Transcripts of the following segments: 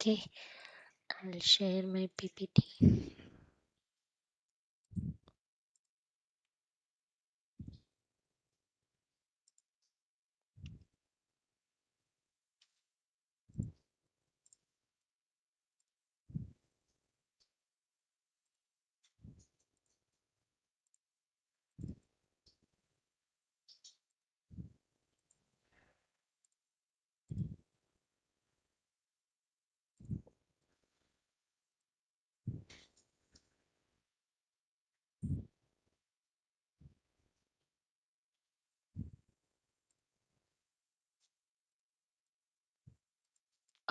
Okay, I'll share my PPT.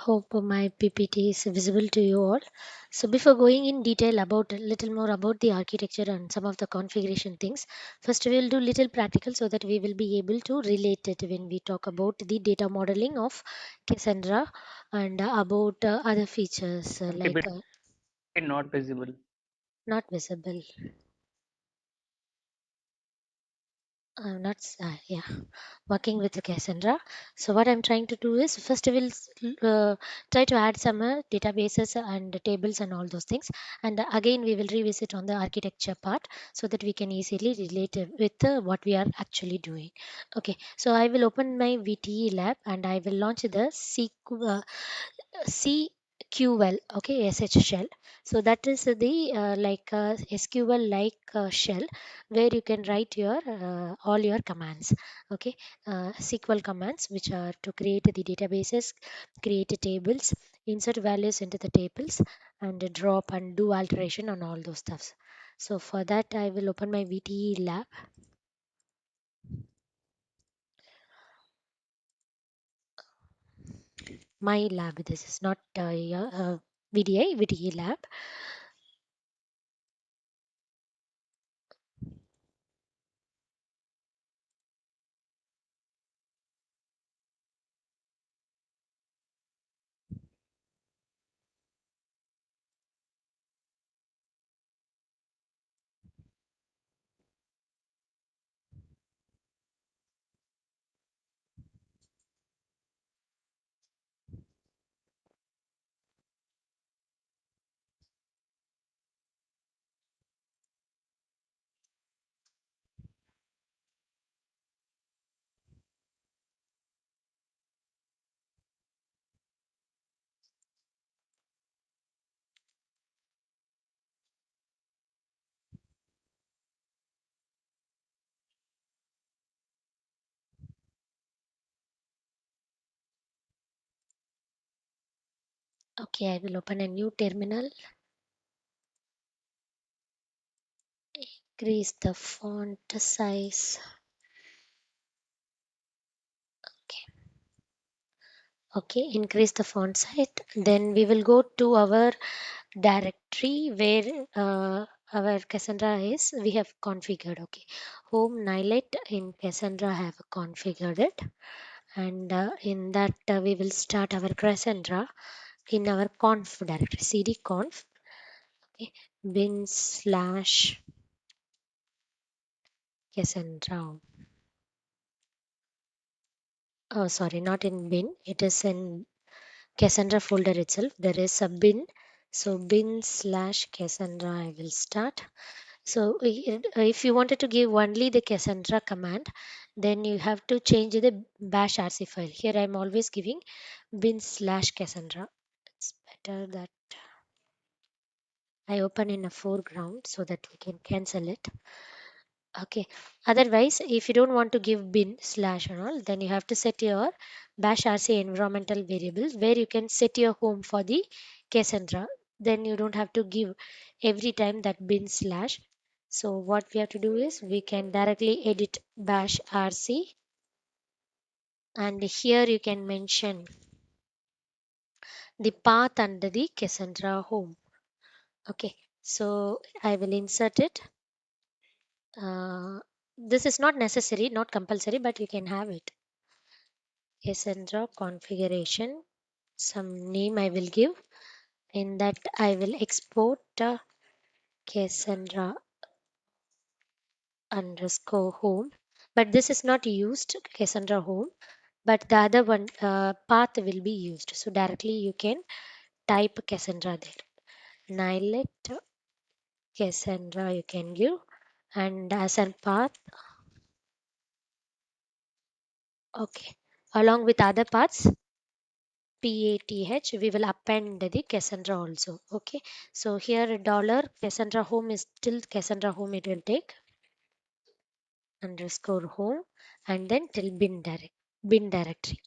Hope my PPT is visible to you all. So before going in detail about a little more about the architecture and some of the configuration things, first we will do little practical so that we will be able to relate it when we talk about the data modeling of Cassandra and about other features like PPT not visible. not visible. Not yeah, working with the Cassandra. So what I'm trying to do is first I will try to add some databases and tables and all those things, and again we will revisit on the architecture part so that we can easily relate it with what we are actually doing. Okay, so I will open my VTE lab and I will launch the CQL, okay, SH shell. So that is the like SQL like shell where you can write your all your commands, okay, SQL commands which are to create the databases, create tables, insert values into the tables, and drop and do alteration on all those stuffs. So for that I will open my VTE lab, my lab. This is not yeah, VDI VTE lab. Okay, I will open a new terminal. Increase the font size. Okay, okay, increase the font size. Then we will go to our directory where our Cassandra is. We have configured. Okay, home Nilet in Cassandra have configured it, and in that we will start our Cassandra in our conf directory cd conf. Okay, bin slash Cassandra. Oh, sorry, not in bin. It is in Cassandra folder itself. There is a bin. So bin slash Cassandra I will start. So if you wanted to give only the Cassandra command, then you have to change the bash RC file. Here I'm always giving bin slash Cassandra. It's better that I open in a foreground so that we can cancel it. Okay. Otherwise, if you don't want to give bin slash and all, then you have to set your bash RC environmental variables where you can set your home for the Cassandra. Then you don't have to give every time that bin slash. So what we have to do is we can directly edit bash RC, and here you can mention the path under the Cassandra home. Okay. So I will insert it. Uh, this is not necessary, not compulsory, but you can have it. Cassandra configuration, some name I will give. In that I will export Cassandra underscore home, but this is not used Cassandra home, but the other one path will be used. So directly you can type Cassandra there. Nilet Cassandra you can give, and as a path, okay, along with other paths PATH, we will append the Cassandra also. Okay, so here dollar Cassandra home is still Cassandra home, it will take underscore home and then till bin directory.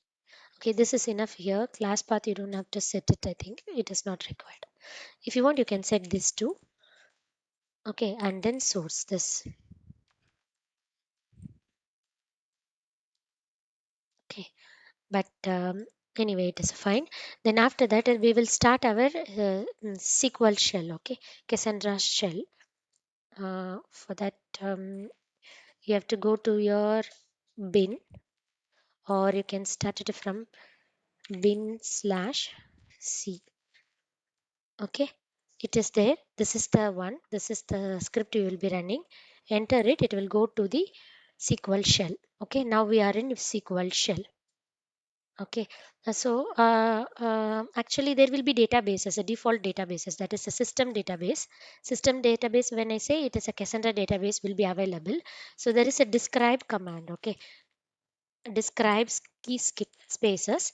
Okay, this is enough here. Class path you don't have to set it, I think it is not required. If you want you can set this too. Okay, and then source this. Okay, but anyway it is fine. Then after that we will start our SQL shell. Okay, Cassandra shell. For that you have to go to your bin, or you can start it from bin slash c. Okay, it is there. This is the one, this is the script you will be running. Enter it, it will go to the SQL shell. Okay, now we are in SQL shell. Okay, actually there will be databases, a default databases, that is a system database. System database, when I say it is a Cassandra database, will be available. So there is a describe command. Okay, describes key skip spaces.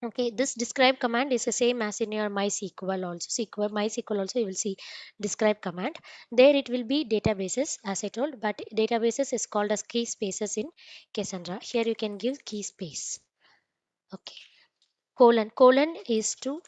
Okay, this describe command is the same as in your MySQL also. SQL, MySQL also you will see describe command. There it will be databases as I told, but databases is called as key spaces in Cassandra. Here you can give key space. Okay, colon is to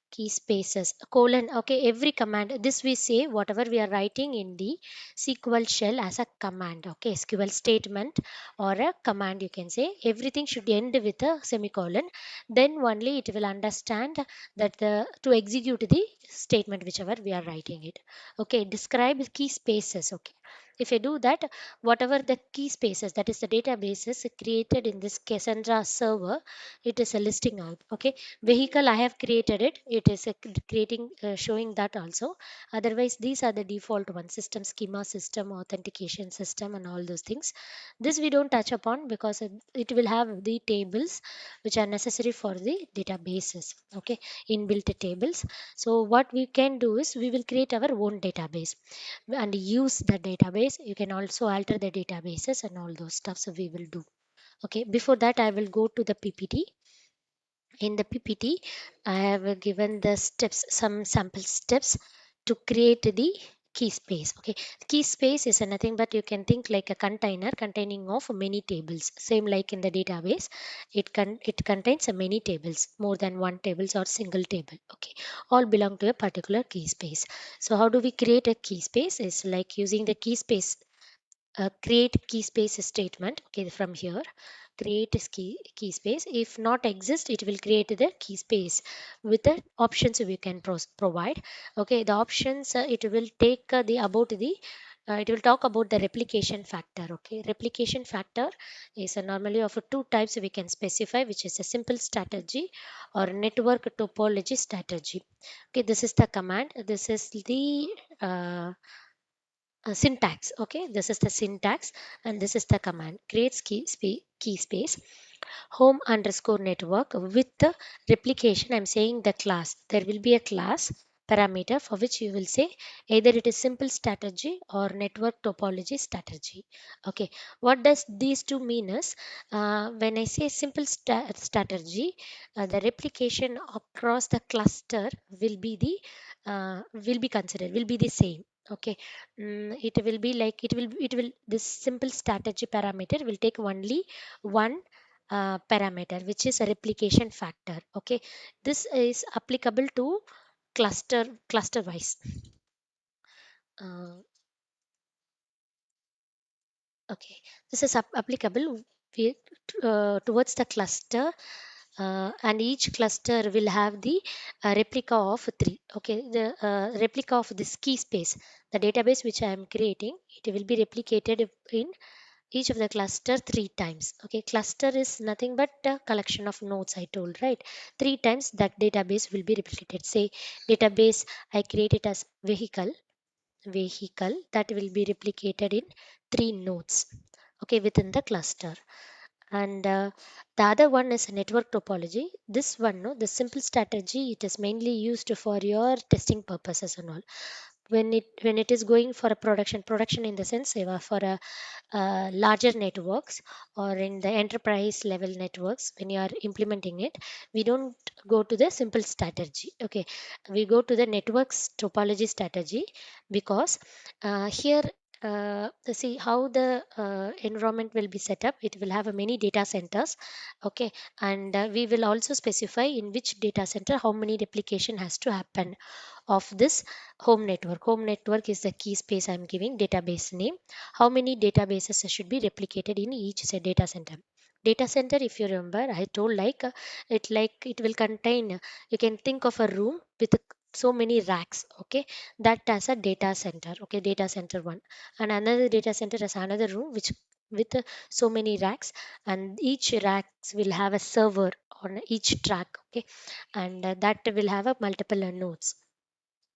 key spaces colon. Okay, every command, this we say whatever we are writing in the SQL shell as a command. Okay, SQL statement or a command, you can say everything should end with a semicolon. Then only it will understand that the to execute the statement whichever we are writing it. Okay, describe key spaces. Okay, if I do that, whatever the key spaces, that is the databases created in this Cassandra server, it is a listing out. Okay, vehicle I have created it, it is a creating showing that also. Otherwise these are the default ones: system schema, system authentication system, and all those things. This we don't touch upon because it will have the tables which are necessary for the databases. Okay, inbuilt tables. So what we can do is we will create our own database and use the database. You can also alter the databases and all those stuff, so we will do. Okay, before that I will go to the PPT. In the PPT I have given the steps, some sample steps to create the key space. Okay, key space is nothing but you can think like a container containing of many tables, same like in the database. It contains many tables, more than one tables or single table. Okay, all belong to a particular key space. So how do we create a key space? Is like using the key space create key space statement. Okay, from here create a key space. If not exist, it will create the key space with the options we can provide. Okay, the options it will take the about the it will talk about the replication factor. Okay, replication factor is normally of two types we can specify, which is a simple strategy or network topology strategy. Okay, this is the command, this is the uh, syntax. Okay, this is the syntax and this is the command: creates key space home underscore network with the replication. I'm saying the class, there will be a class parameter for which you will say either it is simple strategy or network topology strategy. Okay, what does these two mean is when I say simple strategy, the replication across the cluster will be considered, will be the same. Okay, it will be like it will this simple strategy parameter will take only one parameter, which is a replication factor. Okay, this is applicable to cluster wise. uh, okay, this is applicable towards the cluster, and each cluster will have the replica of three. Okay, the replica of this key space, the database which I am creating, it will be replicated in each of the cluster three times. Okay, cluster is nothing but a collection of nodes, I told, right? Three times that database will be replicated. Say database I created as vehicle that will be replicated in three nodes. Okay, within the cluster. And the other one is network topology. This one, no, the simple strategy, it is mainly used for your testing purposes and all. When it is going for a production in the sense, for a larger networks, or in the enterprise level networks, when you are implementing it, we don't go to the simple strategy. Okay, we go to the networks topology strategy, because here, see how the environment will be set up. It will have a many data centers. Okay, and we will also specify in which data center how many replication has to happen of this home network. Home network is the key space I'm giving database name. How many databases should be replicated in each data center. Data center, if you remember, I told it will contain, you can think of a room with so many racks. Okay, that as a data center. Okay, data center one. And another data center is another room which with so many racks, and each racks will have a server on each track. Okay, and that will have a multiple nodes.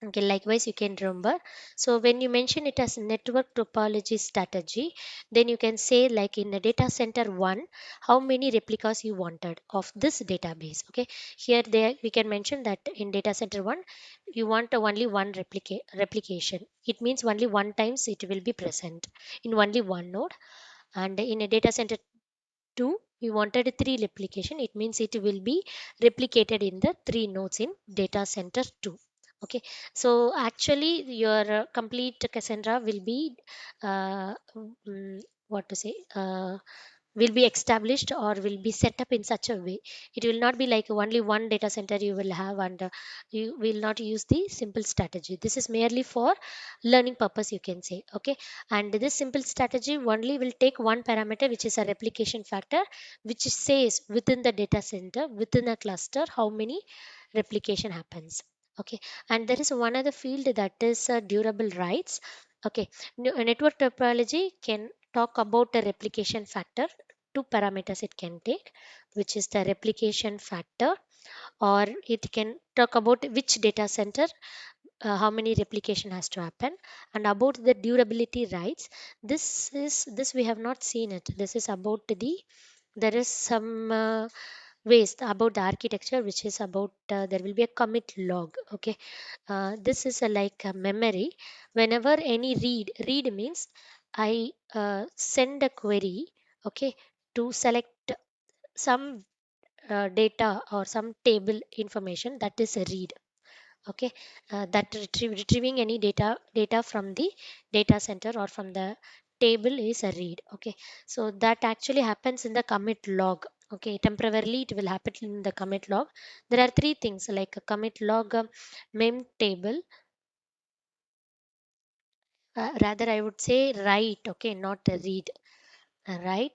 Okay, likewise, you can remember. So when you mention it as network topology strategy, then you can say, like in the data center one, how many replicas you wanted of this database. Okay, here there we can mention that in data center one, you want only one replication. It means only one times it will be present in only one node. And in a data center 2, we wanted 3 replication. It means it will be replicated in the 3 nodes in data center 2. Okay, so actually your complete Cassandra will be what to say, will be established or will be set up in such a way. It will not be like only one data center you will have, and you will not use the simple strategy. This is merely for learning purpose, you can say. Okay, and this simple strategy only will take one parameter, which is a replication factor, which says within the data center, within a cluster, how many replication happens. Okay, and there is one other field that is durable rights. Okay, network topology can talk about the replication factor. Two parameters it can take, which is the replication factor, or it can talk about which data center, how many replication has to happen. And about the durability rights, this we have not seen it. This is about the, there is some ways about the architecture, which is about there will be a commit log. Okay, this is a, like a memory. Whenever any read means I send a query. Okay, to select some data or some table information, that is a read. Okay, that retrieving any data from the data center or from the table is a read. Okay, so that actually happens in the commit log. Okay, temporarily it will happen in the commit log. There are three things like a commit log, mem table, rather I would say write. Okay, not a read. Right,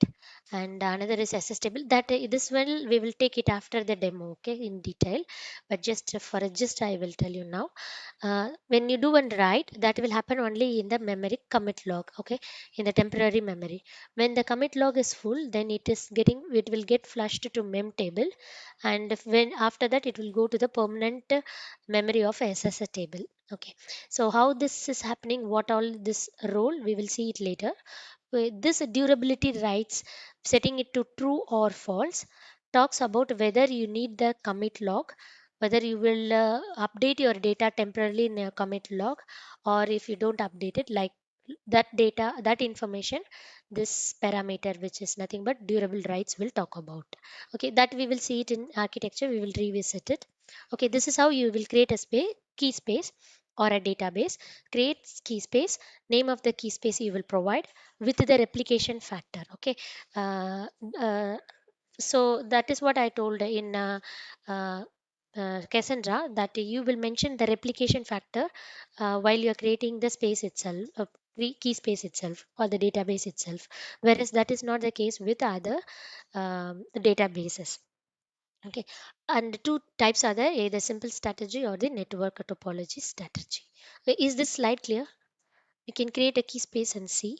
and another is access table. That this will we will take it after the demo. Okay, in detail, but just for a gist I will tell you now. When you do one write, that will happen only in the memory commit log. Okay, in the temporary memory. When the commit log is full, then it will get flushed to mem table, and when after that it will go to the permanent memory of SSA table. Okay, so how this is happening, what all this role, we will see it later. This durability rights, setting it to true or false, talks about whether you need the commit log, whether you will update your data temporarily in your commit log, or if you don't update it, like that data, that information, this parameter, which is nothing but durable rights, will talk about. Okay, that we will see it in architecture, we will revisit it. Okay, this is how you will create a key space or a database. Create key space, name of the key space you will provide with the replication factor. Okay, uh, uh, so that is what I told in uh, Cassandra, that you will mention the replication factor while you are creating the space itself, key space itself, or the database itself, whereas that is not the case with other databases. Okay, and two types are there, either simple strategy or the network topology strategy. Is this slide clear? You can create a key space and see.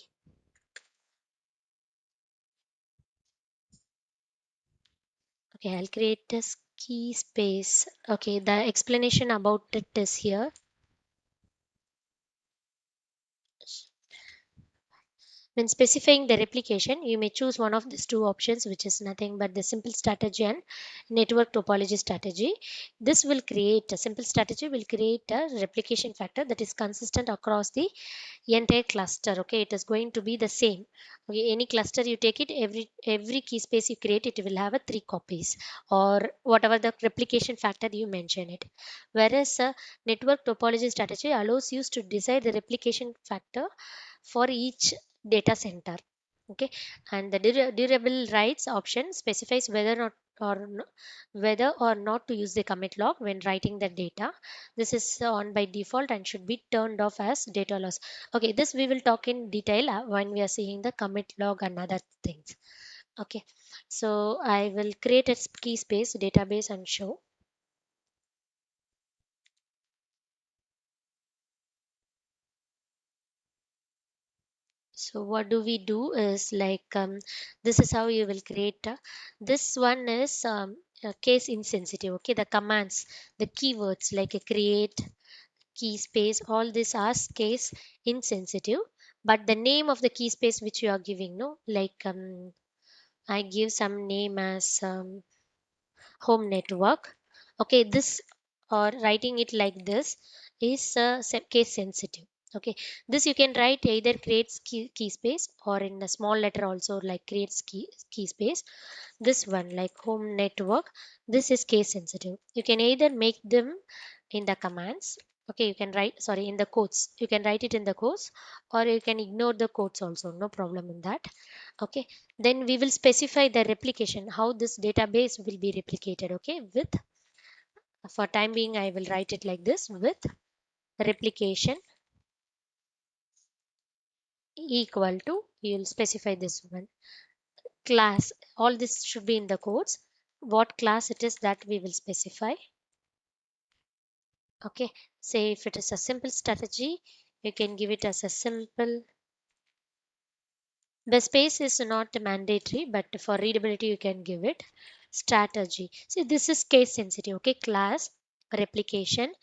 Okay, I'll create a key space. Okay, the explanation about it is here. When specifying the replication, you may choose one of these two options, which is nothing but the simple strategy and network topology strategy. This will create a simple strategy will create a replication factor that is consistent across the entire cluster. Okay, it is going to be the same. Okay, any cluster you take it, every key space you create, it will have a three copies or whatever the replication factor you mention it. Whereas a network topology strategy allows you to decide the replication factor for each data center. Okay, and the durable rights option specifies whether or not to use the commit log when writing the data. This is on by default and should be turned off as data loss. Okay, this we will talk in detail when we are seeing the commit log and other things. Okay, so I will create a key space database and show. So what do we do is like this is how you will create. This one is case insensitive. Okay, the commands, the keywords like a create, key space, all this are case insensitive. But the name of the key space which you are giving, no, like I give some name as home network. Okay, this or writing it like this is case sensitive. Okay, this you can write either creates key space or in a small letter also like creates key space. This one like home network, this is case sensitive. You can either make them in the commands. Okay, you can write, sorry, in the codes, you can write it in the codes or you can ignore the codes also, no problem in that. Okay, then we will specify the replication, how this database will be replicated. Okay, with, for time being I will write it like this, with replication equal to, you will specify this one class, all this should be in the codes, what class it is that we will specify. Okay, say if it is a simple strategy, you can give it as a simple, the space is not mandatory but for readability you can give it strategy. See, this is case sensitive. Okay, class replication,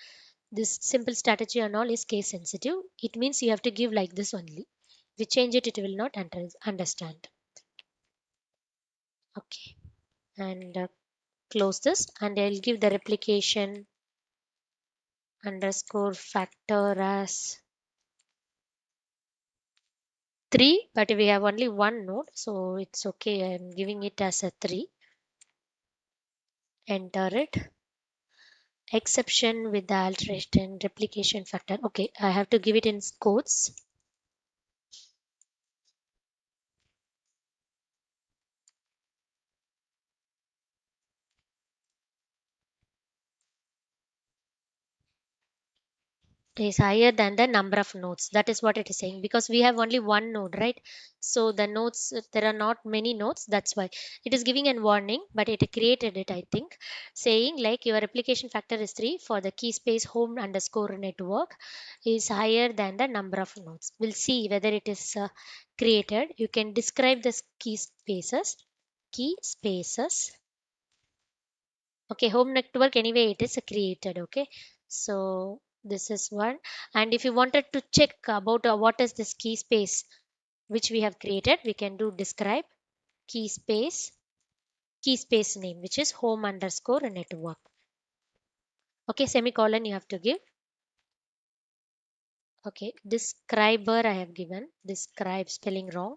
this simple strategy and all is case sensitive. It means you have to give like this only. If you change it, it will not understand. Okay, and close this and I'll give the replication underscore factor as 3, but we have only one node, so it's okay. I'm giving it as a 3. Enter it. Exception with the alteration replication factor. Okay, I have to give it in quotes. Is higher than the number of nodes. That is what it is saying because we have only one node, right? So the nodes, there are not many nodes. That's why it is giving a warning, but it created it, I think, saying like your replication factor is 3 for the key space home underscore network is higher than the number of nodes. We'll see whether it is created. You can describe the key spaces. Okay, home network anyway it is created. Okay, so this is one. And if you wanted to check about what is this key space which we have created, we can do describe key space, key space name which is home underscore network. Okay, semicolon you have to give. Okay, describer I have given, describe spelling wrong.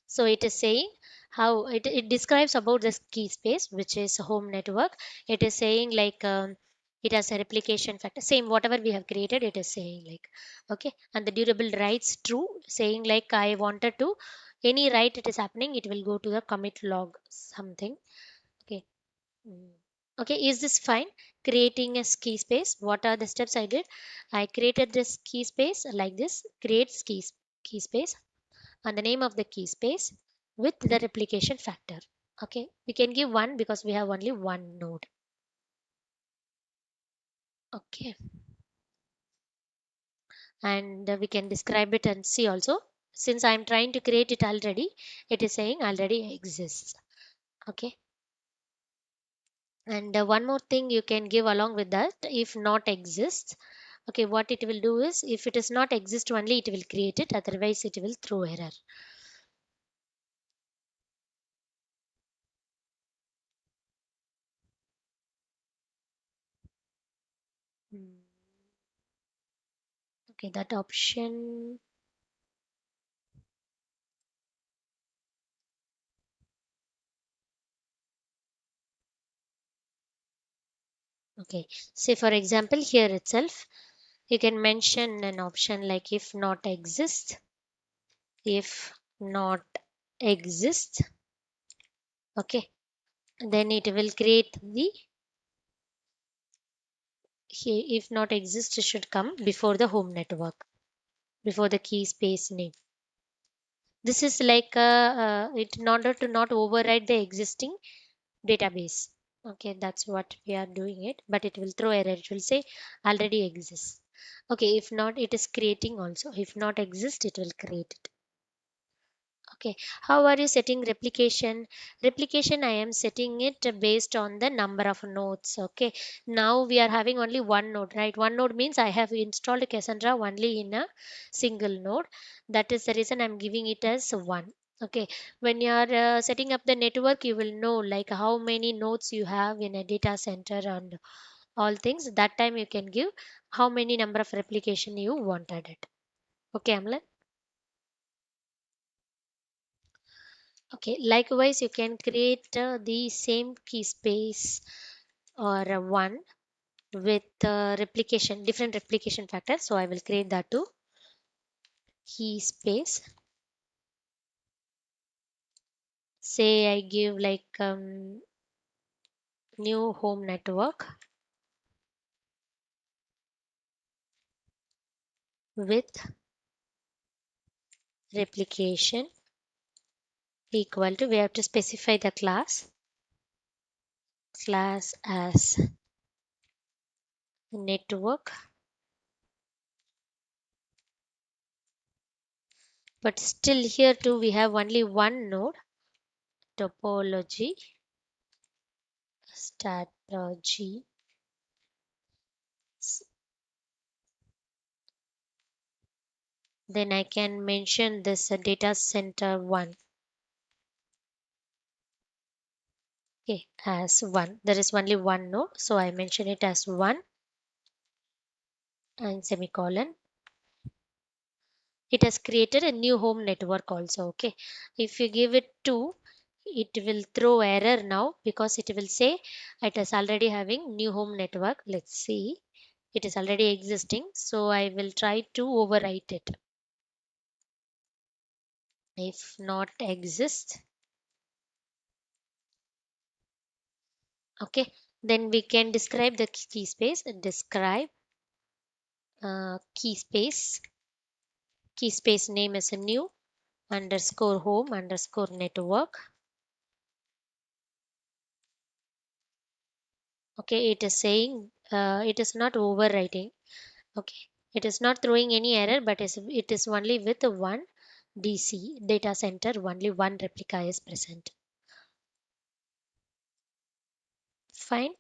So it is saying how it describes about this key space, which is home network. It is saying like it has a replication factor. Same whatever we have created, it is saying like okay, and the durable writes true, saying like I wanted to any write it is happening, it will go to the commit log something. Okay. Mm. Okay, is this fine? Creating a key space. What are the steps I did? I created this key space like this. Creates key space and the name of the key space with the replication factor. Okay, we can give one because we have only one node. Okay, and we can describe it and see also. Since I'm trying to create it already, it is saying already exists. Okay, And one more thing you can give along with that, if not exists. Okay, what it will do is, if it is not exist only, it will create it, otherwise it will throw error. Hmm. Okay, that option. Okay, say for example here itself, you can mention an option like if not exist, if not exist. Okay, then it will create the, if not exist should come before the home network, before the key space name. This is like it in order to not override the existing database. Okay, that's what we are doing it, but it will throw error. It will say already exists. Okay, if not, it is creating also. If not exist, it will create it. Okay, how are you setting replication? Replication, I am setting it based on the number of nodes. Okay, now we are having only one node, right? One node means I have installed Cassandra only in a single node. That is the reason I'm giving it as one. Okay, when you are setting up the network, you will know like how many nodes you have in a data center and all things. That time you can give how many number of replication you wanted it. Okay, Amlan. Okay, likewise, you can create the same key space or one with replication, different replication factors. So I will create that too. Key space. Say I give like new home network with replication equal to, we have to specify the class as network, but still here too we have only one node, topology strategy. Then I can mention this data center one, okay, as one. There is only one node, so I mention it as one and semicolon. It has created a new home network also. Okay, if you give it two, it will throw error now because it will say it is already having new home network. Let's see, it is already existing, so I will try to overwrite it. If not exist, okay, then we can describe the key space. Describe key space name is a new underscore home underscore network. Okay, it is saying it is not overwriting. Okay, it is not throwing any error, but it is only with one DC data center, only one replica is present. Fine.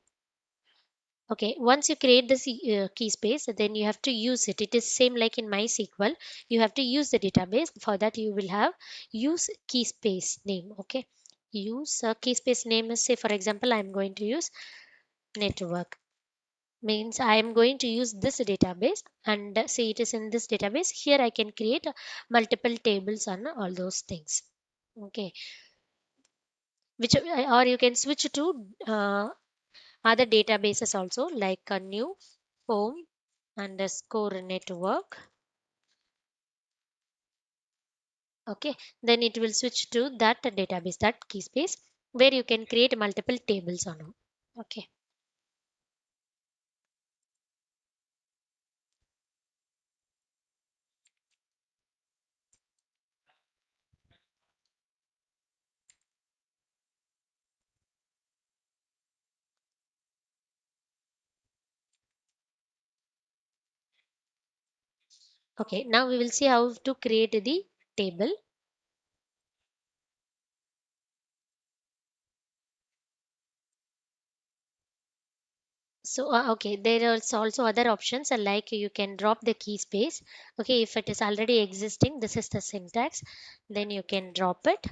Okay, once you create the key space, then you have to use it. It is same like in MySQL. You have to use the database. For that, you will have use key space name. Okay, use key space name is, say for example, I am going to use network. Means I am going to use this database and say it is in this database. Here I can create multiple tables on all those things. Okay, which or you can switch to other databases also, like a new home underscore network. Okay, then it will switch to that database, that key space, where you can create multiple tables on it. Okay. Okay, now we will see how to create the table. So okay, there are also other options like you can drop the key space. Okay, if it is already existing, this is the syntax. Then you can drop it.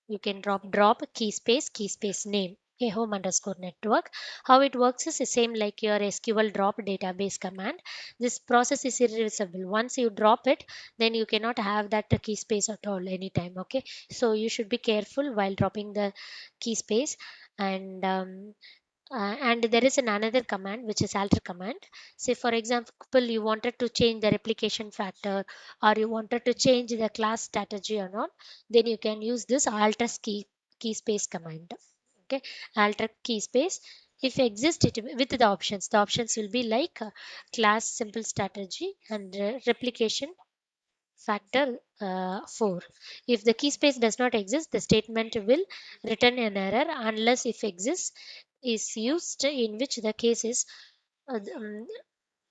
You can drop key space name a home underscore network. How it works is the same like your SQL drop database command. This process is irreversible. Once you drop it, then you cannot have that key space at all anytime. Okay, so you should be careful while dropping the key space. And there is another command which is alter command. Say for example you wanted to change the replication factor, or you wanted to change the class strategy or not, then you can use this alter key space command. Okay, alter key space. If exist it with the options will be like class simple strategy and replication factor 4. If the key space does not exist, the statement will return an error unless if exists is used, uh, um,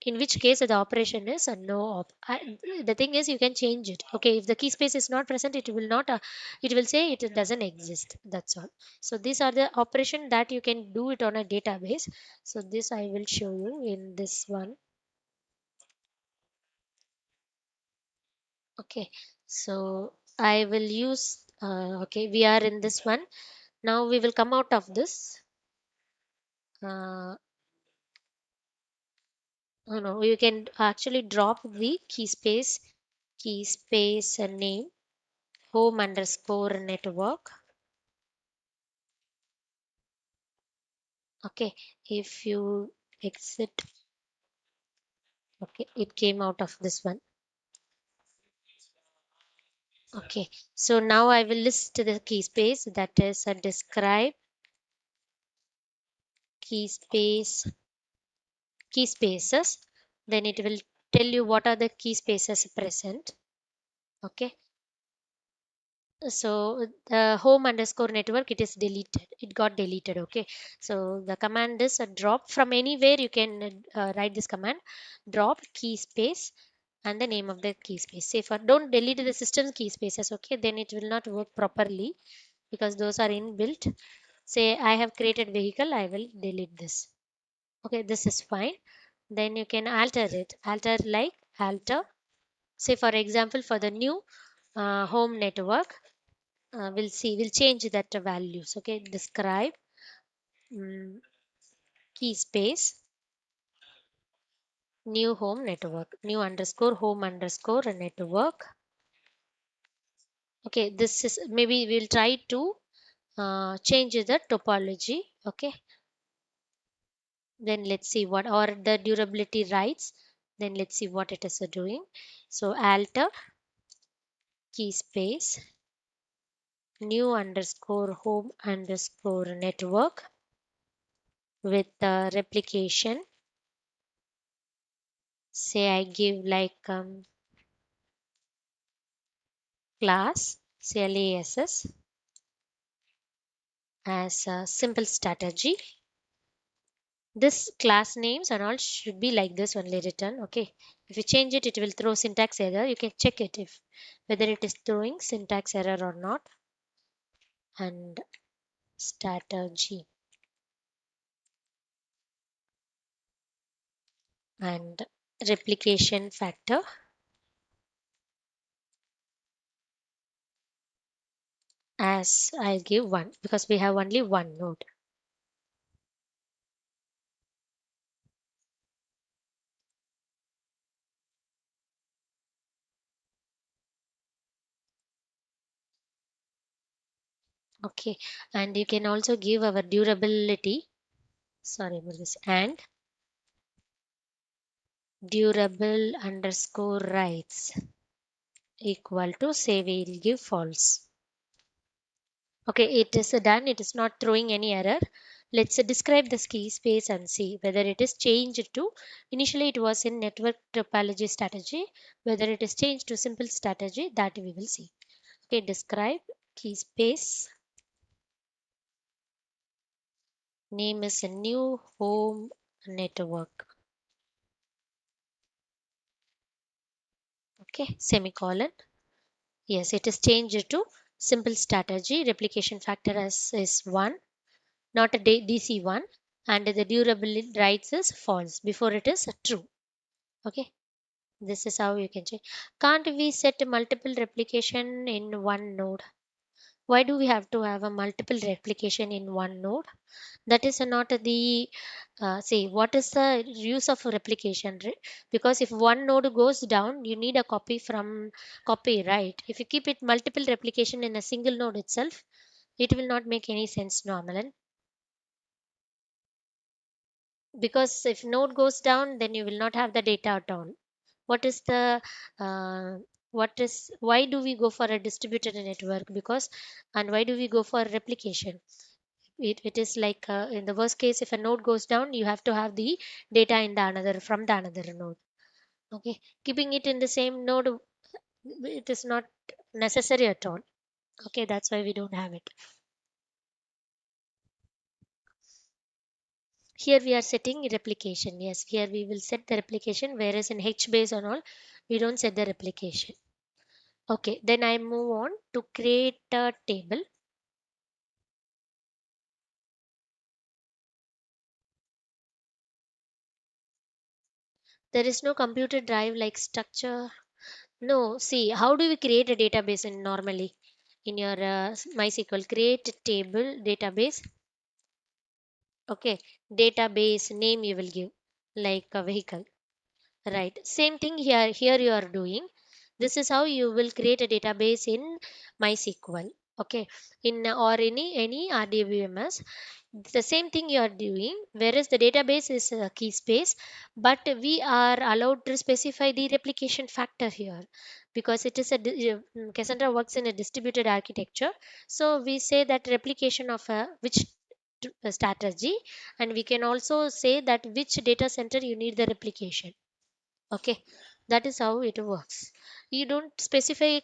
in which case the operation is a no the thing is you can change it. Okay, if the key space is not present, it will not it will say it doesn't exist. That's all. So these are the operation that you can do it on a database. So this I will show you in this one. Okay, so I will use okay, we are in this one. Now we will come out of this. Oh no, you can actually drop the key space name home underscore network. Okay, if you exit, okay, it came out of this one. Okay, so now I will list the key space, that is a describe key space key spaces. Then it will tell you what are the key spaces present. Okay, so the home underscore network, it is deleted, it got deleted. Okay, so the command is a drop from anywhere. You can write this command, drop key space and the name of the key space. Say for don't delete the system key spaces. Okay, then it will not work properly because those are inbuilt. Say I have created vehicle, I will delete this. Okay, this is fine. Then you can alter it, alter. Say for example for the new home network, we'll change that values. Okay, describe mm, key space new home network, new underscore home underscore network. Okay, this is maybe we'll try to change the topology. Okay, then let's see what, or the durability rights. Then let's see what it is doing. So alter key space new underscore home underscore network with the replication. Say I give like class CLASS as a simple strategy. This class names and all should be like this only written. Okay, if you change it, it will throw syntax error. You can check it if whether it is throwing syntax error or not. And strategy and replication factor as I'll give one because we have only one node. Okay, and you can also give our durability. Sorry about this. And durable underscore rights equal to say we'll give false. Okay, it is done. It is not throwing any error. Let's describe the key space and see whether it is changed to, initially it was in network topology strategy, whether it is changed to simple strategy, that we will see. Okay, describe key space name is a new home network. Okay, semicolon. Yes, it is changed to simple strategy. Replication factor as is 1, not a DC 1. and the durable rights is false before it is true. Okay, this is how you can check. Can't we set multiple replication in one node? Why do we have to have a multiple replication in one node? That is not the see what is the use of replication, because if one node goes down you need a copy from copy, right? If you keep it multiple replication in a single node itself, it will not make any sense normally, because if node goes down then you will not have the data down. What is the uh, what is why do we go for a distributed network? Because and why do we go for replication? It is like in the worst case if a node goes down you have to have the data in the another from the another node. Okay, keeping it in the same node, it is not necessary at all. Okay, that's why we don't have it. Here we are setting replication. Yes, here we will set the replication, whereas in HBase and all we don't set the replication. Okay, then I move on to create a table. There is no computer drive like structure. No, see, how do we create a database in normally in your MySQL? Create a table database. Okay, database name you will give like a vehicle. Right. Same thing here. Here you are doing. This is how you will create a database in MySQL. Okay. In or any RDBMS. The same thing you are doing. Whereas the database is a key space, but we are allowed to specify the replication factor here because it is Cassandra works in a distributed architecture. So we say that replication of a which strategy, and we can also say that which data center you need the replication. Okay, that is how it works. You don't specify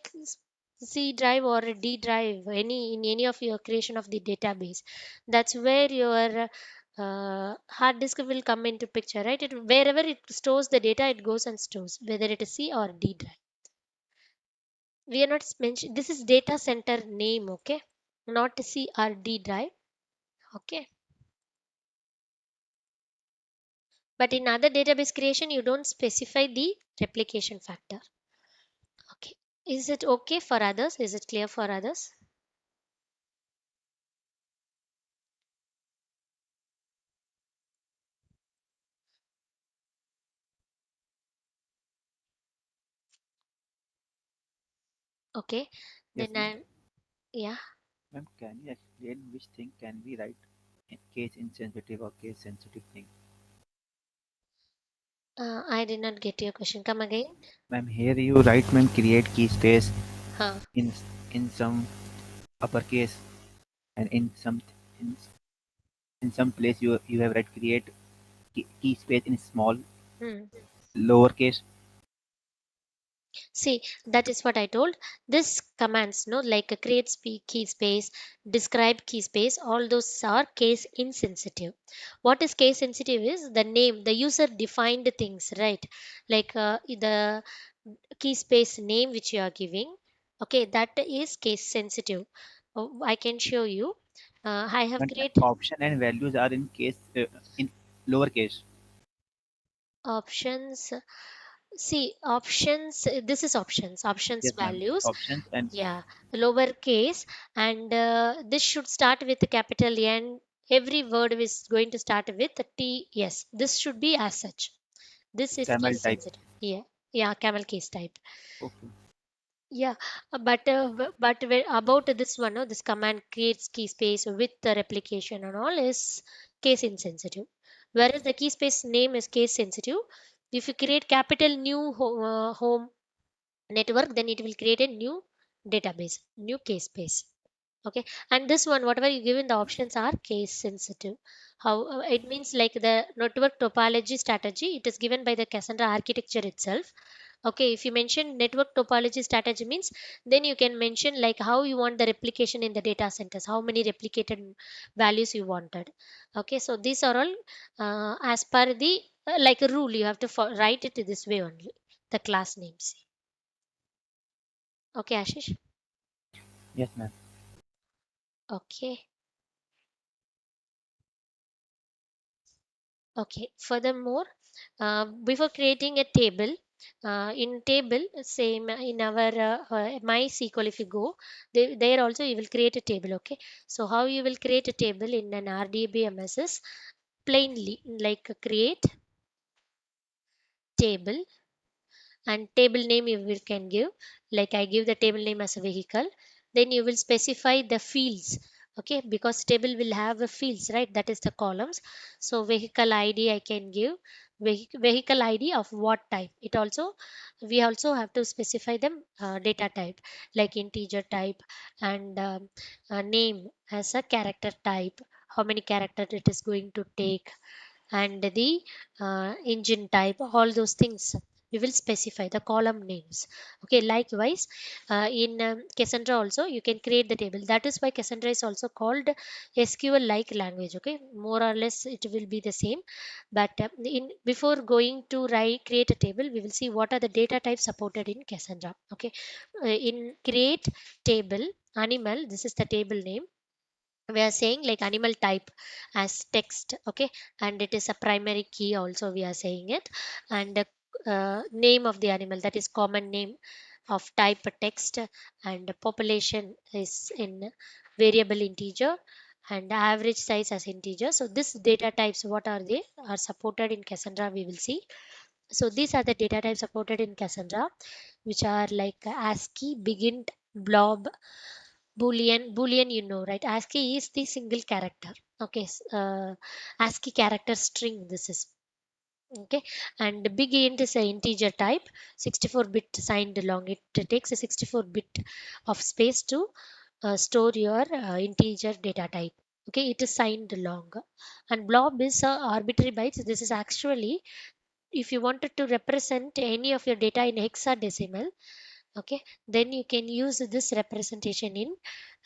C drive or a D drive any in any of your creation of the database. That's where your hard disk will come into picture, right? Wherever it stores the data, it goes and stores whether it is C or D drive. We are not mention this is data center name, okay, not C or D drive. Okay, but in other database creation, you don't specify the replication factor. Okay, is it okay for others? Is it clear for others? Okay, Yes, then ma'am. I yeah. Ma'am, can you explain which thing can we write in case insensitive or case sensitive thing? I did not get your question. Come again. Ma'am, here you write, ma'am, create key space Huh. in in some uppercase and in, in some place you have write create key space in small Hmm. lowercase. See, that is what I told. This commands, no, like a create key space, describe key space, all those are case insensitive. What is case sensitive is the name, the user defined things, right? Like the key space name which you are giving. Okay, that is case sensitive. I can show you. I have But created option and values are in lowercase. options. See, options, this is options Yes, ma'am. values. Options and Yeah, lowercase, and this should start with a capital N. Every word is going to start with a T. Yes, this should be as such. This is camel case type. sensitive. Yeah, yeah, camel case type. Okay. Yeah, about this one, no, this command creates key space with the replication and all is case insensitive. Whereas the key space name is case sensitive. If you create capital new home network, then it will create a new database, new case space. Okay, and this one whatever you give in the options are case sensitive. How it means like the network topology strategy, it is given by the Cassandra architecture itself. Okay, if you mention network topology strategy means, then you can mention like how you want the replication in the data centers, how many replicated values you wanted. Okay, so these are all as per the like a rule you have to write it this way only, the class names. Okay, Ashish. Yes, ma'am. Okay. Okay. Furthermore, before creating a table, in table same in our MySQL, if you go there also you will create a table. Okay. So how you will create a table in an RDBMS is plainly like create table, and table name you will can give, like I give the table name as a vehicle. Then you will specify the fields. Okay, because table will have a fields, right? That is the columns. So vehicle ID I can give, vehicle ID of what type. It also, we also have to specify them data type, like integer type, and name as a character type, how many character it is going to take, and the engine type, all those things we will specify the column names. Okay, likewise in Cassandra also you can create the table. That is why Cassandra is also called SQL like language. Okay, more or less it will be the same. But in before going to write create a table, we will see what are the data types supported in Cassandra. Okay, in create table animal, this is the table name. We are saying like animal type as text. Okay, and it is a primary key also we are saying it. And name of the animal, that is common name of type text, and population is in variable integer, and average size as integer. So this data types, what are they, are supported in Cassandra, we will see. So these are the data types supported in Cassandra, which are like ASCII, BIGINT, blob, Boolean, you know, right? ASCII is the single character. Okay, ASCII character string. This is okay, and the big int is a integer type, 64-bit signed long. It takes a 64-bit of space to store your integer data type. Okay, it is signed long, and blob is arbitrary bytes. This is actually if you wanted to represent any of your data in hexadecimal. Okay, then you can use this representation in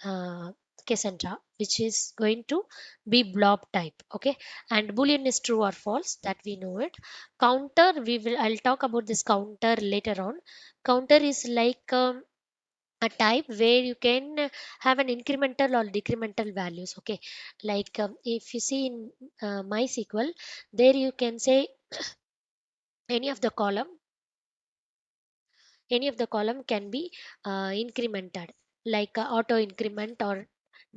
uh, Cassandra, which is going to be blob type. Okay, and Boolean is true or false, that we know it. Counter, we will, I'll talk about this counter later on. Counter is like a type where you can have an incremental or decremental values. Okay, like if you see in MySQL, there you can say any of the column, any of the column can be incremented, like auto increment or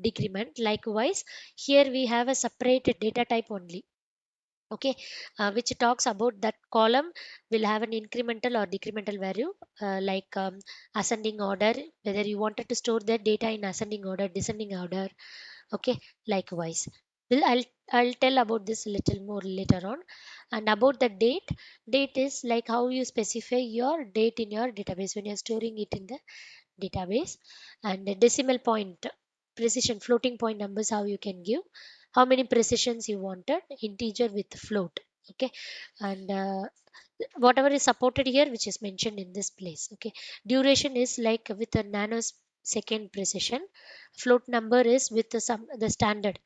decrement. Likewise, here we have a separate data type only. Okay, which talks about that column will have an incremental or decremental value, like ascending order, whether you wanted to store the data in ascending order, descending order. Okay, likewise, I'll tell about this a little more later on. And about the date is like how you specify your date in your database when you're storing it in the database. And the decimal point precision, floating point numbers, how you can give, how many precisions you wanted, integer with float. Okay, and whatever is supported here which is mentioned in this place. Okay, duration is like with a nanosecond precision. Float number is with the standard,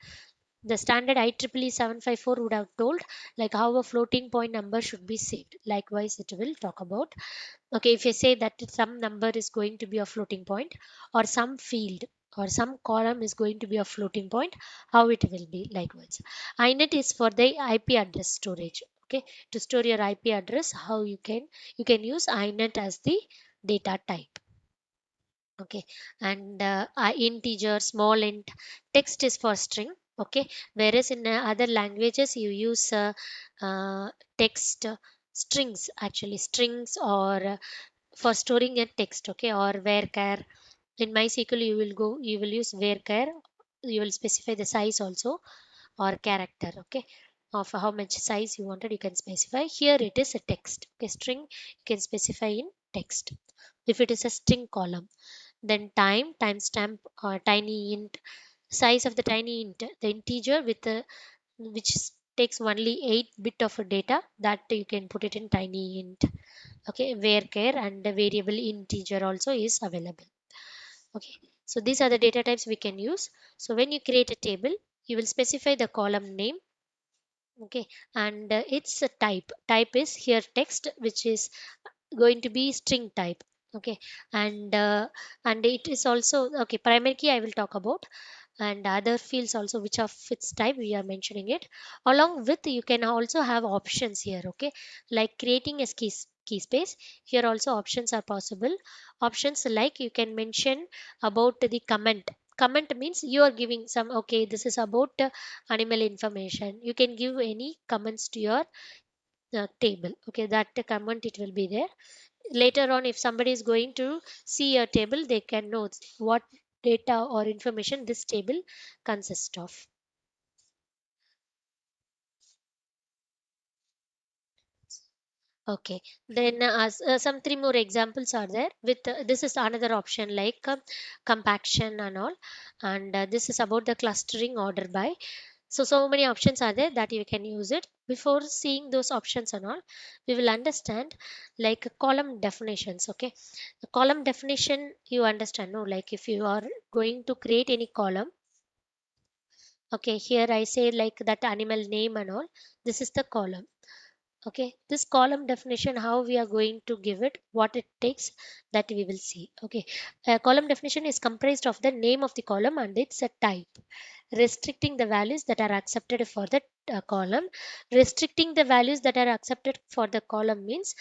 the standard IEEE 754 would have told like how a floating point number should be saved. Likewise, it will talk about. Okay, if you say that some number is going to be a floating point, or some field or some column is going to be a floating point, how it will be. Likewise, INET is for the IP address storage. Okay, to store your IP address, how you can use INET as the data type. Okay, and integer, small int, text is for string. Okay, whereas in other languages you use text strings, actually strings, or for storing a text. Okay, or varchar. In MySQL you will use varchar. You will specify the size also, or character. Okay, of how much size you wanted, you can specify. Here it is a text. Okay, string you can specify in text if it is a string column. Then timestamp, or tiny int, size of the tiny int, the integer with the which takes only 8 bit of a data, that you can put it in tiny int. Okay, varchar, and the variable integer also is available. Okay, so these are the data types we can use. So when you create a table, you will specify the column name. Okay, and its a type is here text, which is going to be string type. Okay, and it is also okay, primary key I will talk about. and other fields also which of its type we are mentioning it. Along with, you can also have options here, okay, like creating a key space. Here also options are possible. Options like you can mention about the comment means you are giving some, okay, this is about animal information, you can give any comments to your table, okay, that comment it will be there. Later on, if somebody is going to see a table, they can know what data or information this table consists of. Okay, then some three more examples are there with this is another option like compaction and all, and this is about the clustering order by. So many options are there that you can use it. Before seeing those options and all, we will understand like column definitions. Okay, the column definition you understand, no? Like if you are going to create any column, okay, here I say like that animal name and all. This is the column. Okay, this column definition, how we are going to give it, what it takes, that we will see. Okay, a column definition is comprised of the name of the column and its a type, restricting the values that are accepted for the column. Restricting the values that are accepted for the column means,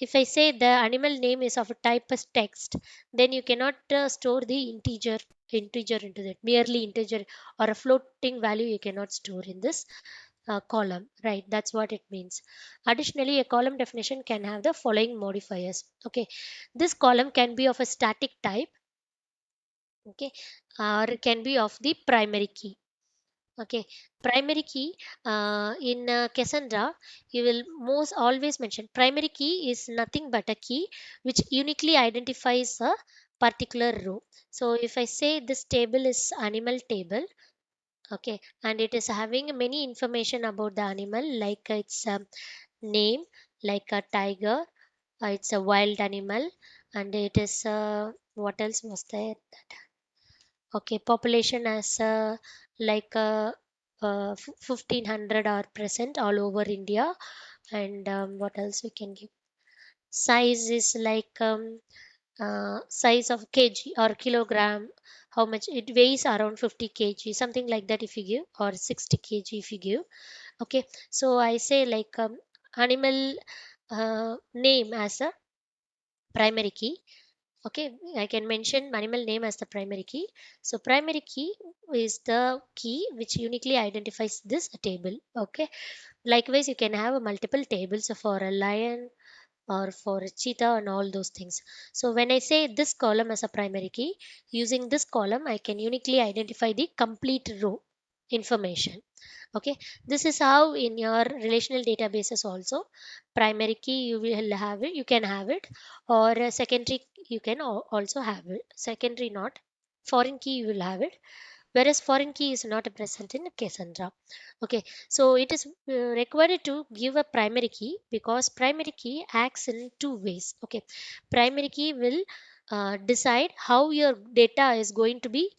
if I say the animal name is of a type as text, then you cannot store the integer into that, merely integer or a floating value you cannot store in this column, right? That's what it means. Additionally, a column definition can have the following modifiers. Okay, this column can be of a static type, okay, or it can be of the primary key. Okay, primary key in Cassandra, you will most always mention primary key is nothing but a key which uniquely identifies a particular row. So if I say this table is animal table, okay, and it is having many information about the animal, like its name, like a tiger, it's a wild animal, and it is what else was there? Okay, population as like 1500 are present all over India, and what else we can give? Size is like size of kg or kilogram, how much it weighs, around 50 kg, something like that if you give, or 60 kg if you give. Okay, so I say like animal name as a primary key. Okay, I can mention animal name as the primary key. So primary key is the key which uniquely identifies this table. Okay, likewise you can have multiple tables for a lion or for a cheetah and all those things. So when I say this column as a primary key, using this column I can uniquely identify the complete row information. Okay, this is how in your relational databases also, primary key you will have it, you can have it, or a secondary you can also have it. Secondary not, foreign key you will have it, whereas foreign key is not present in Cassandra. Okay, so it is required to give a primary key because primary key acts in two ways. Okay, primary key will decide how your data is going to be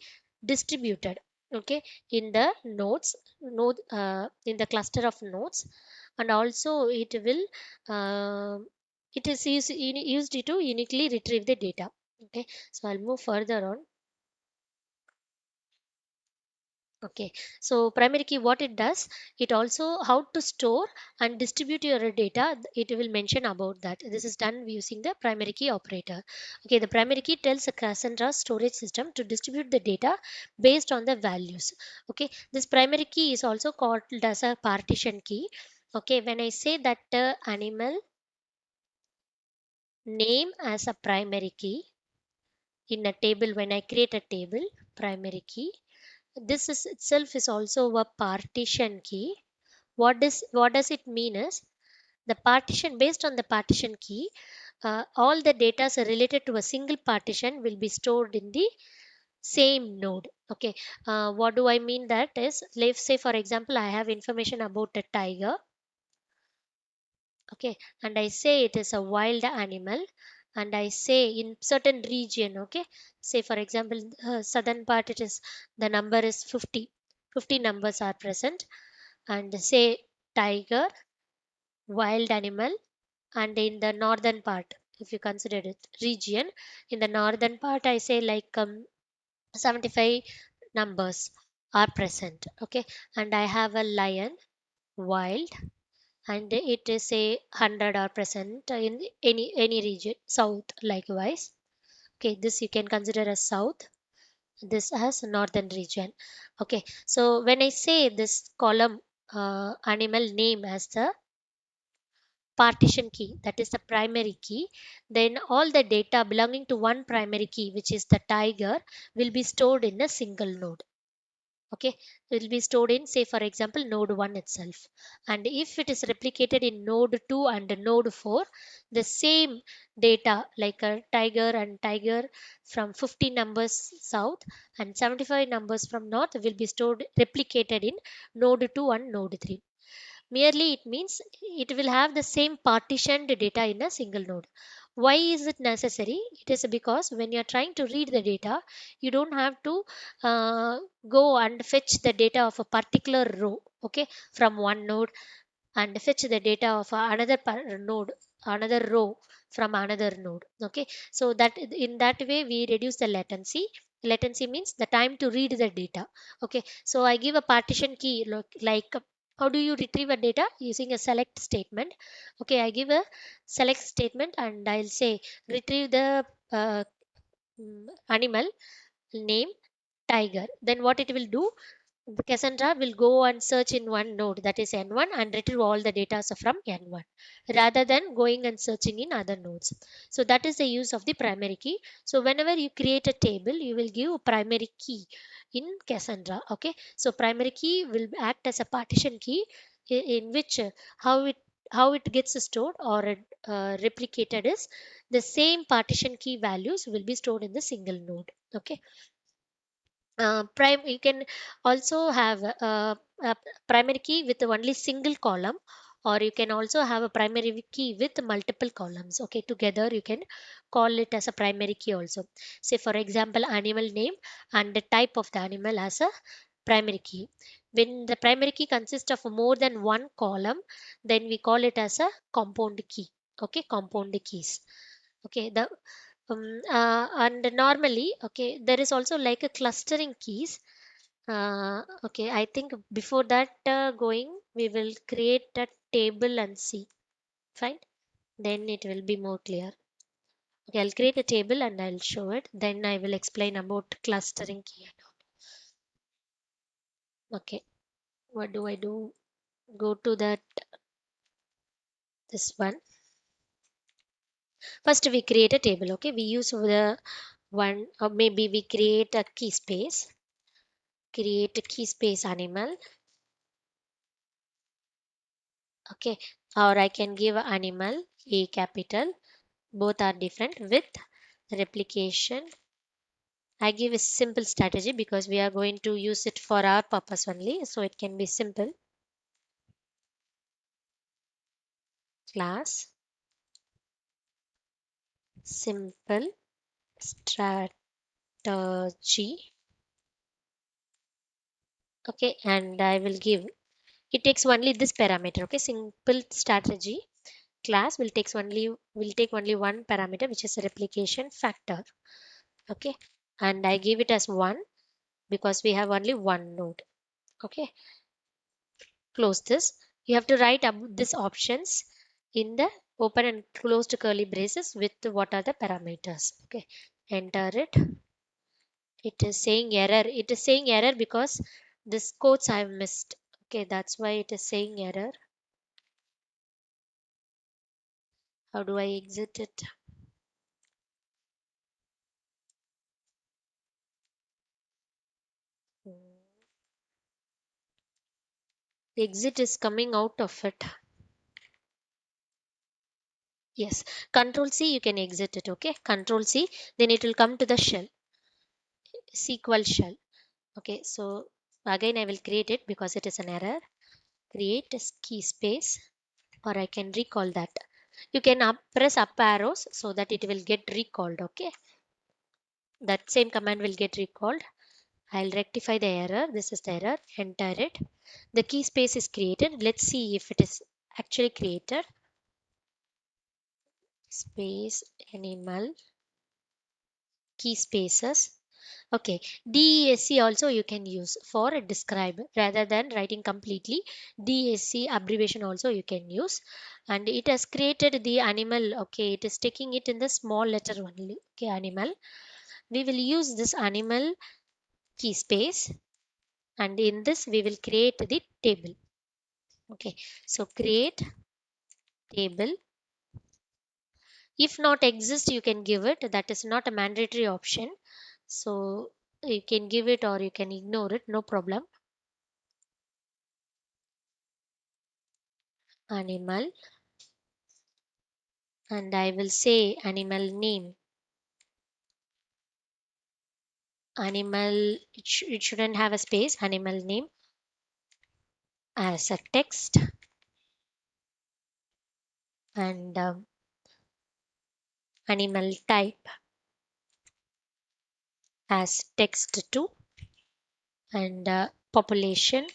distributed. Okay, in the node in the cluster of nodes, and also it will it is used to uniquely retrieve the data. Okay, so I'll move further on. Okay, so primary key, what it does, it also how to store and distribute your data. It will mention about that. This is done using the primary key operator. Okay, the primary key tells the Cassandra storage system to distribute the data based on the values. Okay, this primary key is also called as a partition key. Okay, when I say that animal name as a primary key in a table, when I create a table, primary key, this is itself is also a partition key. What does it mean is, the partition, based on the partition key, all the data related to a single partition will be stored in the same node. Okay, what do I mean that is, let's say for example I have information about a tiger. Okay, and I say it is a wild animal, and I say in certain region. Okay, say for example southern part, it is the number is 50, 50 numbers are present, and say tiger, wild animal. And in the northern part, if you consider it region, in the northern part I say like 75 numbers are present. Okay, and I have a lion, wild, and it is a 100 are present in any region, south likewise. Okay, this you can consider as south, this as northern region. Okay, so when I say this column animal name as the partition key, that is the primary key, then all the data belonging to one primary key, which is the tiger, will be stored in a single node. Okay, it will be stored in, say for example, node 1 itself. And if it is replicated in node 2 and node 4, the same data like a tiger and tiger from 50 numbers south and 75 numbers from north will be stored replicated in node 2 and node 3. Merely it means it will have the same partitioned data in a single node. Why is it necessary? It is because when you are trying to read the data, you don't have to uh, go and fetch the data of a particular row, okay, from one node, and fetch the data of another node, another row from another node. Okay, so that in that way we reduce the latency. Latency means the time to read the data. Okay, so I give a partition key, like how do you retrieve a data? Using a select statement. Okay, I give a select statement and I'll say retrieve the uh, animal name tiger. Then what it will do, the Cassandra will go and search in one node, that is N1, and retrieve all the data from N1 rather than going and searching in other nodes. So that is the use of the primary key. So whenever you create a table, you will give a primary key in Cassandra. Okay, so primary key will act as a partition key in which how it gets stored or replicated is the same partition key values will be stored in the single node. Okay, prime you can also have a primary key with only single column, or you can also have a primary key with multiple columns. Okay, together you can call it as a primary key also. Say for example, animal name and the type of the animal as a primary key. When the primary key consists of more than one column, then we call it as a compound key. Okay, compound keys. Okay, the and normally, okay, there is also like a clustering keys. Okay, I think before that going, we will create a table and see. Fine, then it will be more clear. Okay, I'll create a table and I'll show it. Then I will explain about clustering key. Okay, what do I do? Go to that this one. First, we create a table. Okay, we use the one, or maybe we create a key space. Create a key space animal. Okay, or I can give animal a capital, both are different with replication. I give a simple strategy because we are going to use it for our purpose only, so it can be simple. Class simple strategy. Okay, and I will give, it takes only this parameter. Okay, simple strategy class will take only one parameter, which is a replication factor. Okay, and I give it as 1 because we have only one node. Okay, close this. You have to write up these options in the open and closed curly braces with what are the parameters. Okay, enter it. It is saying error. It is saying error because this quotes I have missed. Okay, that's why it is saying error. How do I exit it? Hmm. The exit is coming out of it. Yes, Control C, you can exit it. Okay, Control C, then it will come to the shell, SQL shell. Okay, so again I will create it because it is an error. Create a key space, or I can recall that. You can press up arrows so that it will get recalled. Okay, that same command will get recalled. I'll rectify the error. This is the error. Enter it. The key space is created. Let's see if it is actually created. Space animal key spaces. Okay, DESC also you can use for describe rather than writing completely. DESC abbreviation also you can use, and it has created the animal. Okay, it is taking it in the small letter only. Okay, animal. We will use this animal key space, and in this we will create the table. Okay, so create table. If not exist, you can give it. That is not a mandatory option. So you can give it or you can ignore it. No problem. Animal, and I will say animal name. Animal, it shouldn't have a space. Animal name as a text, and animal type as text too, and population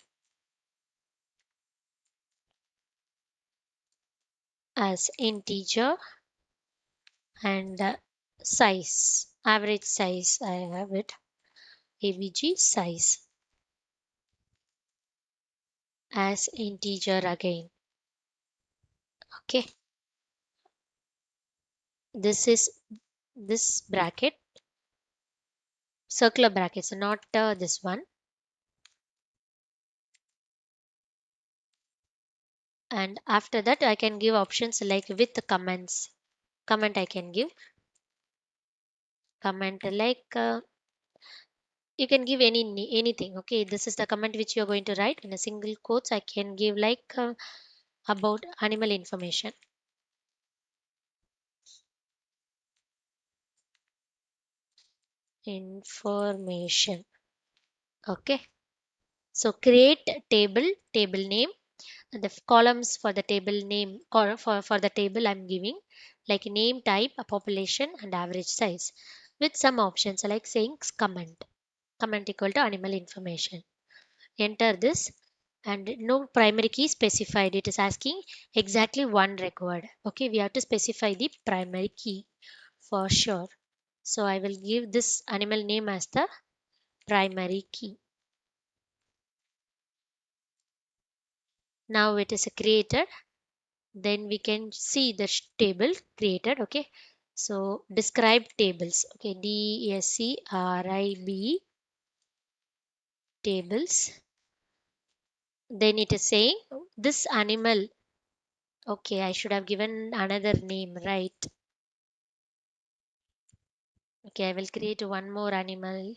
as integer, and size, average size. I have it. AVG size as integer again. Okay, this is this bracket, circular brackets, not this one. And after that I can give options like with the comments. Comment I can give comment like you can give anything. Okay, this is the comment which you are going to write in a single quotes. I can give like about animal information. Information. Okay, so create table, table name, and the columns for the table name or for the table I'm giving like name, type, a population, and average size with some options like saying comment equal to animal information. Enter this, and no primary key specified. It is asking exactly one record. Okay, we have to specify the primary key for sure. So I will give this animal name as the primary key. Now it is created. Then we can see the table created. Okay, so describe tables. Okay, DESCRIB tables. Then it is saying this animal. Okay, I should have given another name, right? Okay, I will create one more animal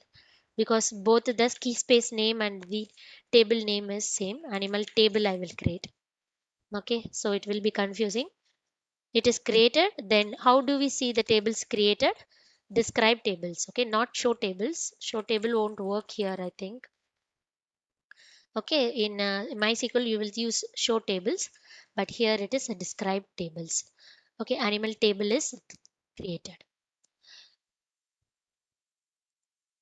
because both the key space name and the table name is same. Animal table I will create. Okay, so it will be confusing. It is created. Then how do we see the tables created? Describe tables. Okay, not show tables. Show table won't work here, I think. Okay, in MySQL you will use show tables, but here it is a describe tables. Okay, animal table is created.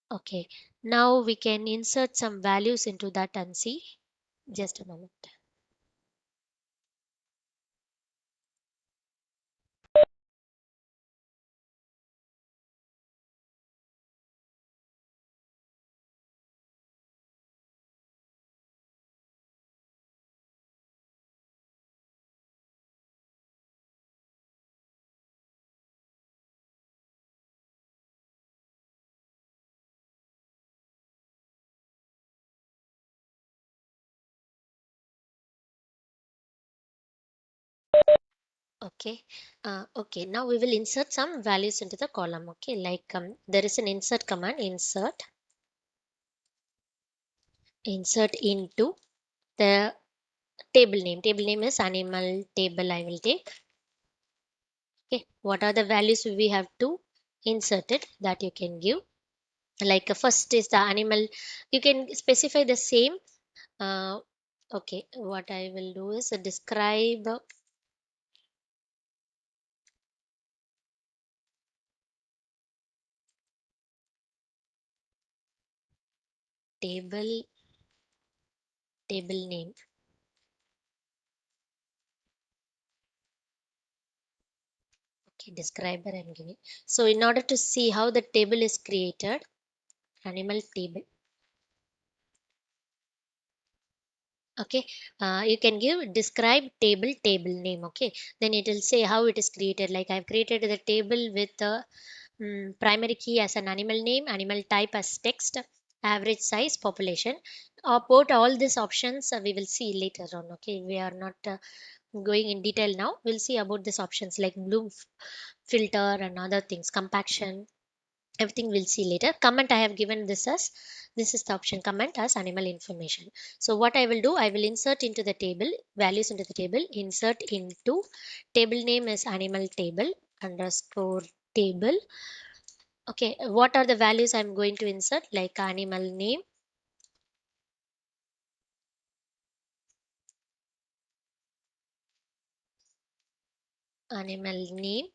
Okay, now we can insert some values into that and see. Just a moment. Okay, okay. Now we will insert some values into the column. Okay, like there is an insert command. Insert into the table name. Table name is animal table. I will take. Okay, what are the values we have to insert it that you can give? Like first is the animal. You can specify the same. Uh, okay, what I will do is describe table table name. Okay, describer I'm giving. So in order to see how the table is created, animal table. Okay, you can give describe table name. Okay, then it will say how it is created. Like I've created the table with the primary key as an animal name, animal type as text, average size, population. About all these options we will see later on. Okay, we are not going in detail now. We'll see about these options like bloom filter and other things, compaction, everything we'll see later. Comment I have given this as, this is the option, comment as animal information. So what I will do, I will insert into the table values, into the table, insert into table name is animal table underscore table. Okay, what are the values I'm going to insert? Like animal name, animal name,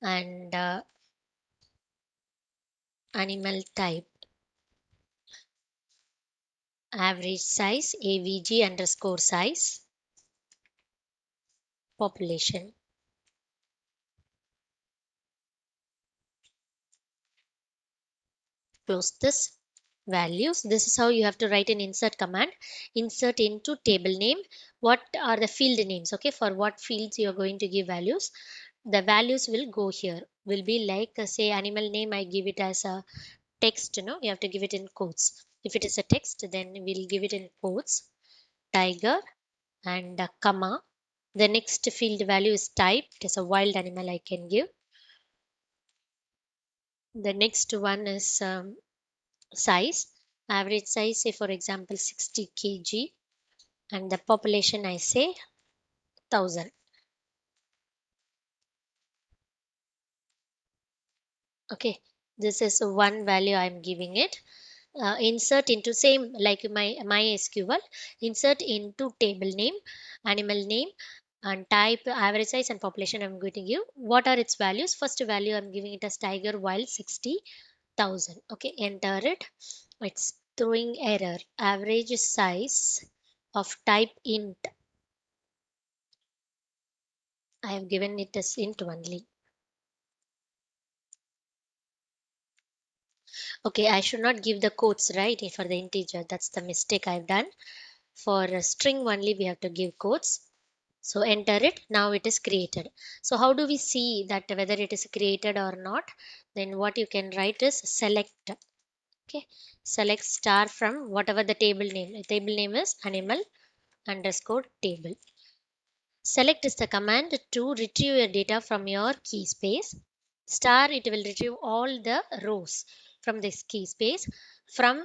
and animal type, average size, avg underscore size, population. Close this. Values, this is how you have to write an insert command. Insert into table name, what are the field names? Okay, for what fields you are going to give values, the values will go here, will be like say animal name, I give it as a text. You have to give it in quotes. If it is a text, then we'll give it in quotes, tiger, and comma. The next field value is type, it is a wild animal, I can give. The next one is size, average size, say for example 60 kg, and the population I say 1000. Okay, this is one value I'm giving it. Insert into same like my SQL, insert into table name, animal name, and type, average size, and population. I'm going to give what are its values. First value I'm giving it as tiger wild 60,000. Okay, enter it. It's throwing error, average size of type int, I have given it as int only. Okay, I should not give the quotes, right, for the integer. That's the mistake I've done. For a string only, we have to give quotes. So enter it. Now it is created. So how do we see that whether it is created or not? Then what you can write is select. Okay, select star from whatever the table name. The table name is animal underscore table. Select is the command to retrieve your data from your key space. Star, it will retrieve all the rows from this key space. From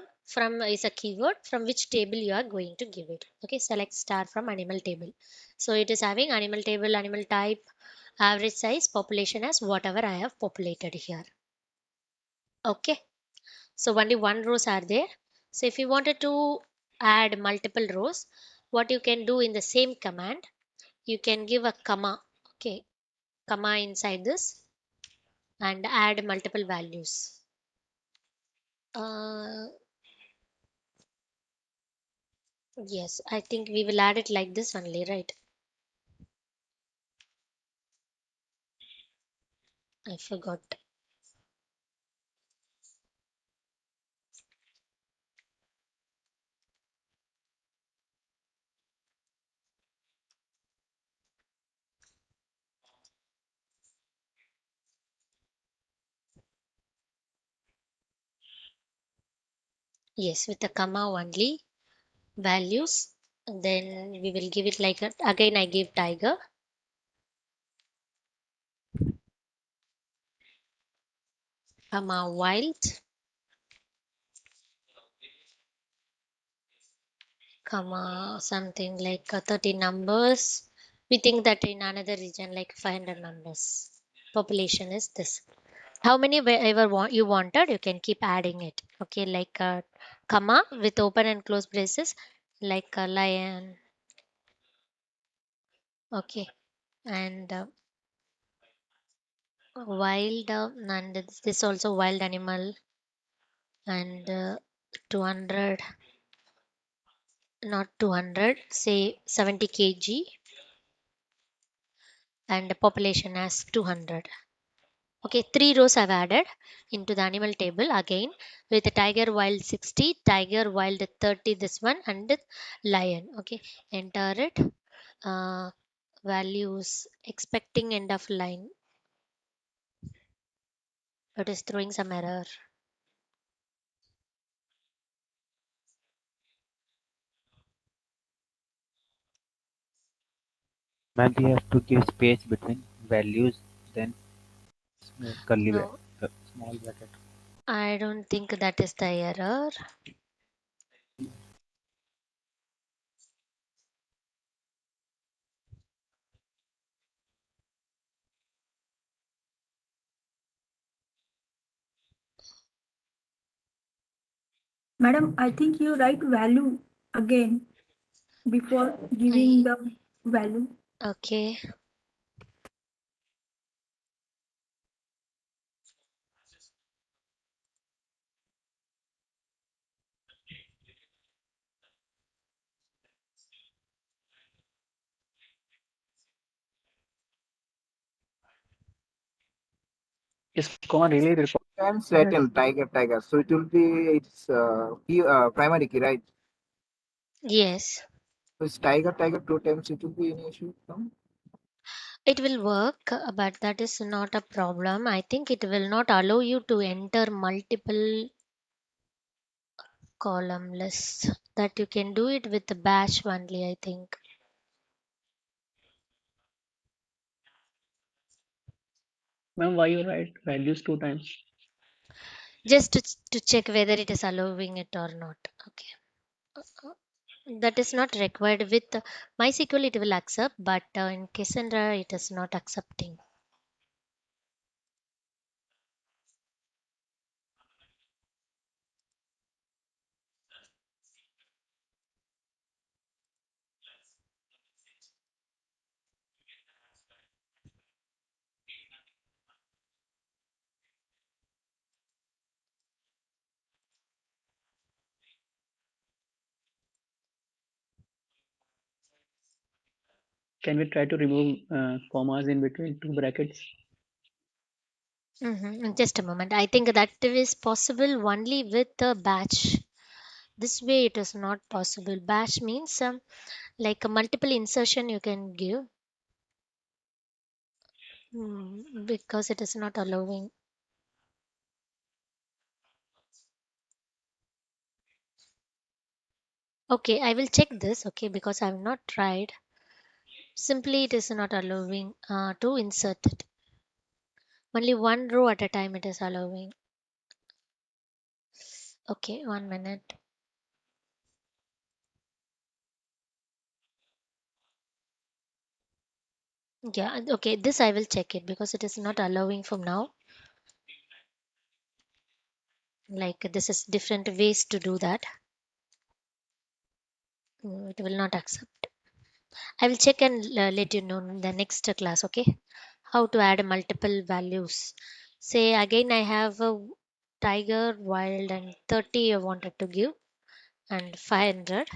is a keyword from which table you are going to give it. Okay, select star from animal table. So it is having animal table, animal type, average size, population as whatever I have populated here. Okay, so only one rows are there. So if you wanted to add multiple rows, what you can do in the same command, you can give a comma. Okay, comma inside this and add multiple values. uh, yes, I think we will add it like this only, right? I forgot. Yes, with the comma only, values. Then we will give it like again I give tiger, comma wild, comma something like 30 numbers. We think that in another region like 500 numbers. Population is this. How many ever you wanted, you can keep adding it. Okay, like comma with open and close braces, like a lion. Okay, and wild, and this also wild animal, and 200, not 200, say 70 kg, and the population as 200. Okay, 3 rows I've added into the animal table again with tiger wild 60, tiger wild 30, this one, and lion. Okay, enter it. Uh, Values expecting end of line. It is throwing some error. Man, you have to give space between values, then curly No, small bracket. I don't think that is the error. Madam, I think you write value again before giving I, the value. okay. Is comma really Times required? written tiger. So it will be its primary key, right? Yes, So it's tiger two times. It will be any issue. No? it will work, but that is not a problem. I think it will not allow you to enter multiple column lists. That you can do it with the bash only, I think. Ma'am, why you write values two times? Just to check whether it is allowing it or not. Okay. That is not required with MySQL, it will accept, but in Cassandra, it is not accepting. Can we try to remove commas in between two brackets? Just a moment. I think that is possible only with the batch. This way, it is not possible. Batch means like a multiple insertion you can give, because it is not allowing. Okay, I will check this. Okay, because I have not tried. Simply, it is not allowing to insert it. Only one row at a time it is allowing. Okay, 1 minute. Yeah, okay, this I will check it because it is not allowing from now. Like this is different ways to do that. It will not accept. I will check and let you know in the next class, okay? How to add multiple values. Say again, I have a tiger, wild, and 30 I wanted to give, and 500.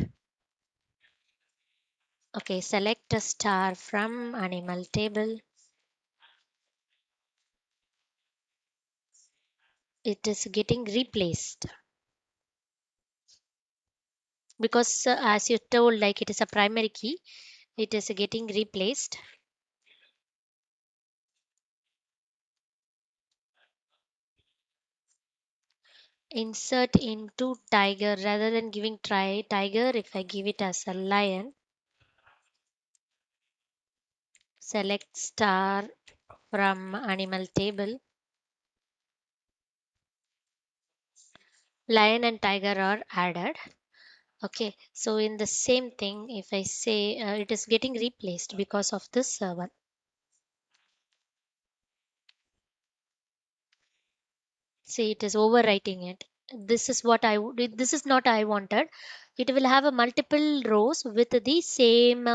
Okay, select a star from animal table. It is getting replaced because, as you told, like it is a primary key, it is getting replaced. Insert into tiger rather than giving try tiger. If I give it as a lion, select star from animal table. Lion and tiger are added. Okay, so in the same thing, if I say it is getting replaced because of this one. See, it is overwriting it. This is what this is not I wanted. It will have a multiple rows with the same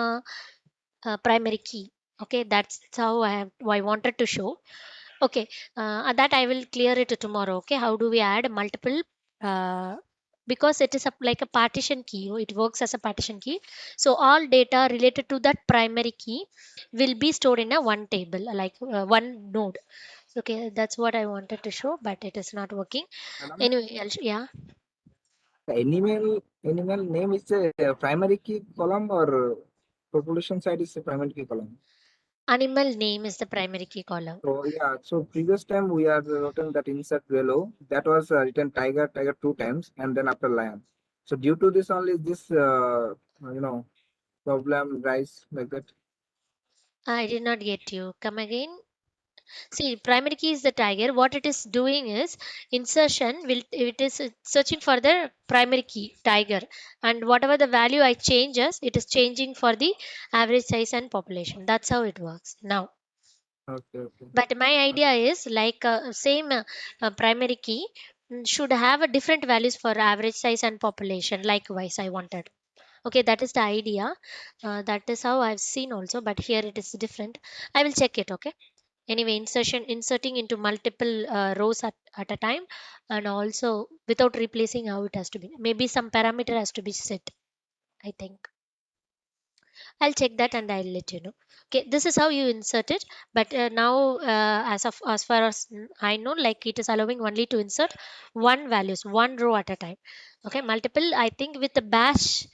primary key. Okay, that's how I wanted to show. Okay, that I will clear it tomorrow. Okay, how do we add multiple? Uh, because it is like a partition key, it works as a partition key. So all data related to that primary key will be stored in a one table, like one node. Okay, that's what I wanted to show, but it is not working. Madam, Anyway, yeah. the animal name is a primary key column or population side is a primary key column. Animal name is the primary key column. So yeah, so previous time we are written that insert below that was written tiger 2 times and then after lion. So due to this only this problem rise like that. I did not get you. Come again. See, primary key is the tiger. What it is doing is insertion will it is searching for the primary key tiger, and whatever the value I changes, it is changing for the average size and population. That's how it works now. Okay, okay. But my idea is like same primary key should have a different values for average size and population. Likewise, I wanted. Okay, that is the idea. That is how I've seen also, but here it is different. I will check it. Okay. Anyway, inserting into multiple rows at a time, and also without replacing how it has to be. Maybe some parameter has to be set. I think. I'll check that and I'll let you know. Okay, this is how you insert it. But now, as far as I know, like it is allowing only to insert one values, one row at a time. Okay, multiple. I think with the batch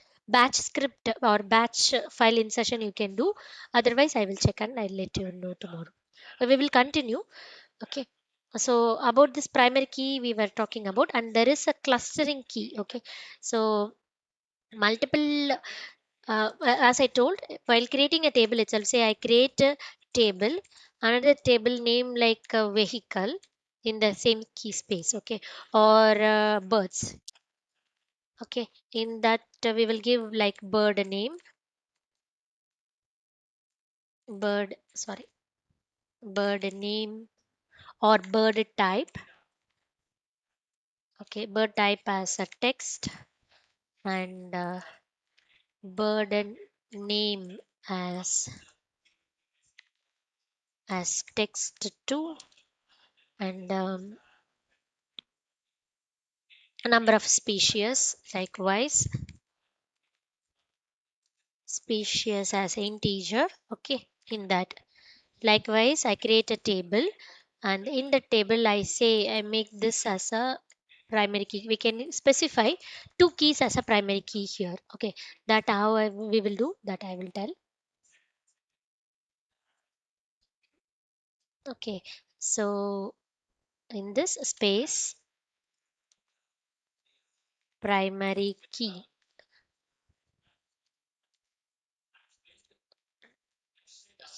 script or batch file insertion you can do. Otherwise, I will check and I'll let you know tomorrow. We will continue. Okay. So about this primary key we were talking about, and there is a clustering key. Okay, so multiple as I told, while creating a table itself, say I create a table, another table name like a vehicle in the same key space, okay, or birds, okay. In that we will give like bird a name, bird, sorry, bird name or bird type, okay, bird type as a text, and bird name as text too, and a number of species likewise, species as integer, okay. In that, likewise I create a table, and in the table I say I make this as a primary key. We can specify two keys as a primary key here, okay. That how we will do that, I will tell. Okay, so in this space primary key,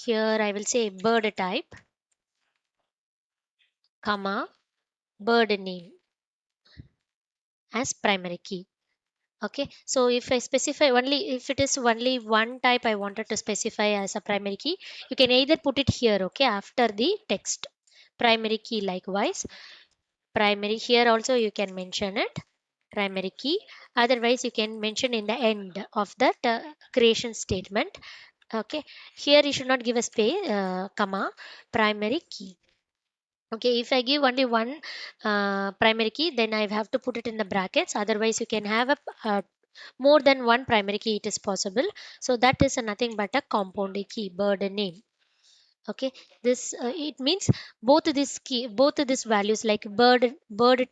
here I will say bird type, comma, bird name as primary key. Okay, so if I specify only, if it is only one type I wanted to specify as a primary key, you can either put it here, okay, after the text primary key. Likewise, primary here also you can mention it, primary key. Otherwise you can mention in the end of that creation statement, okay. Here you should not give a space, comma, primary key. Okay, if I give only one primary key, then I have to put it in the brackets. Otherwise you can have a more than one primary key, it is possible. So that is nothing but a compound key, bird name. Okay, this it means both of these values like bird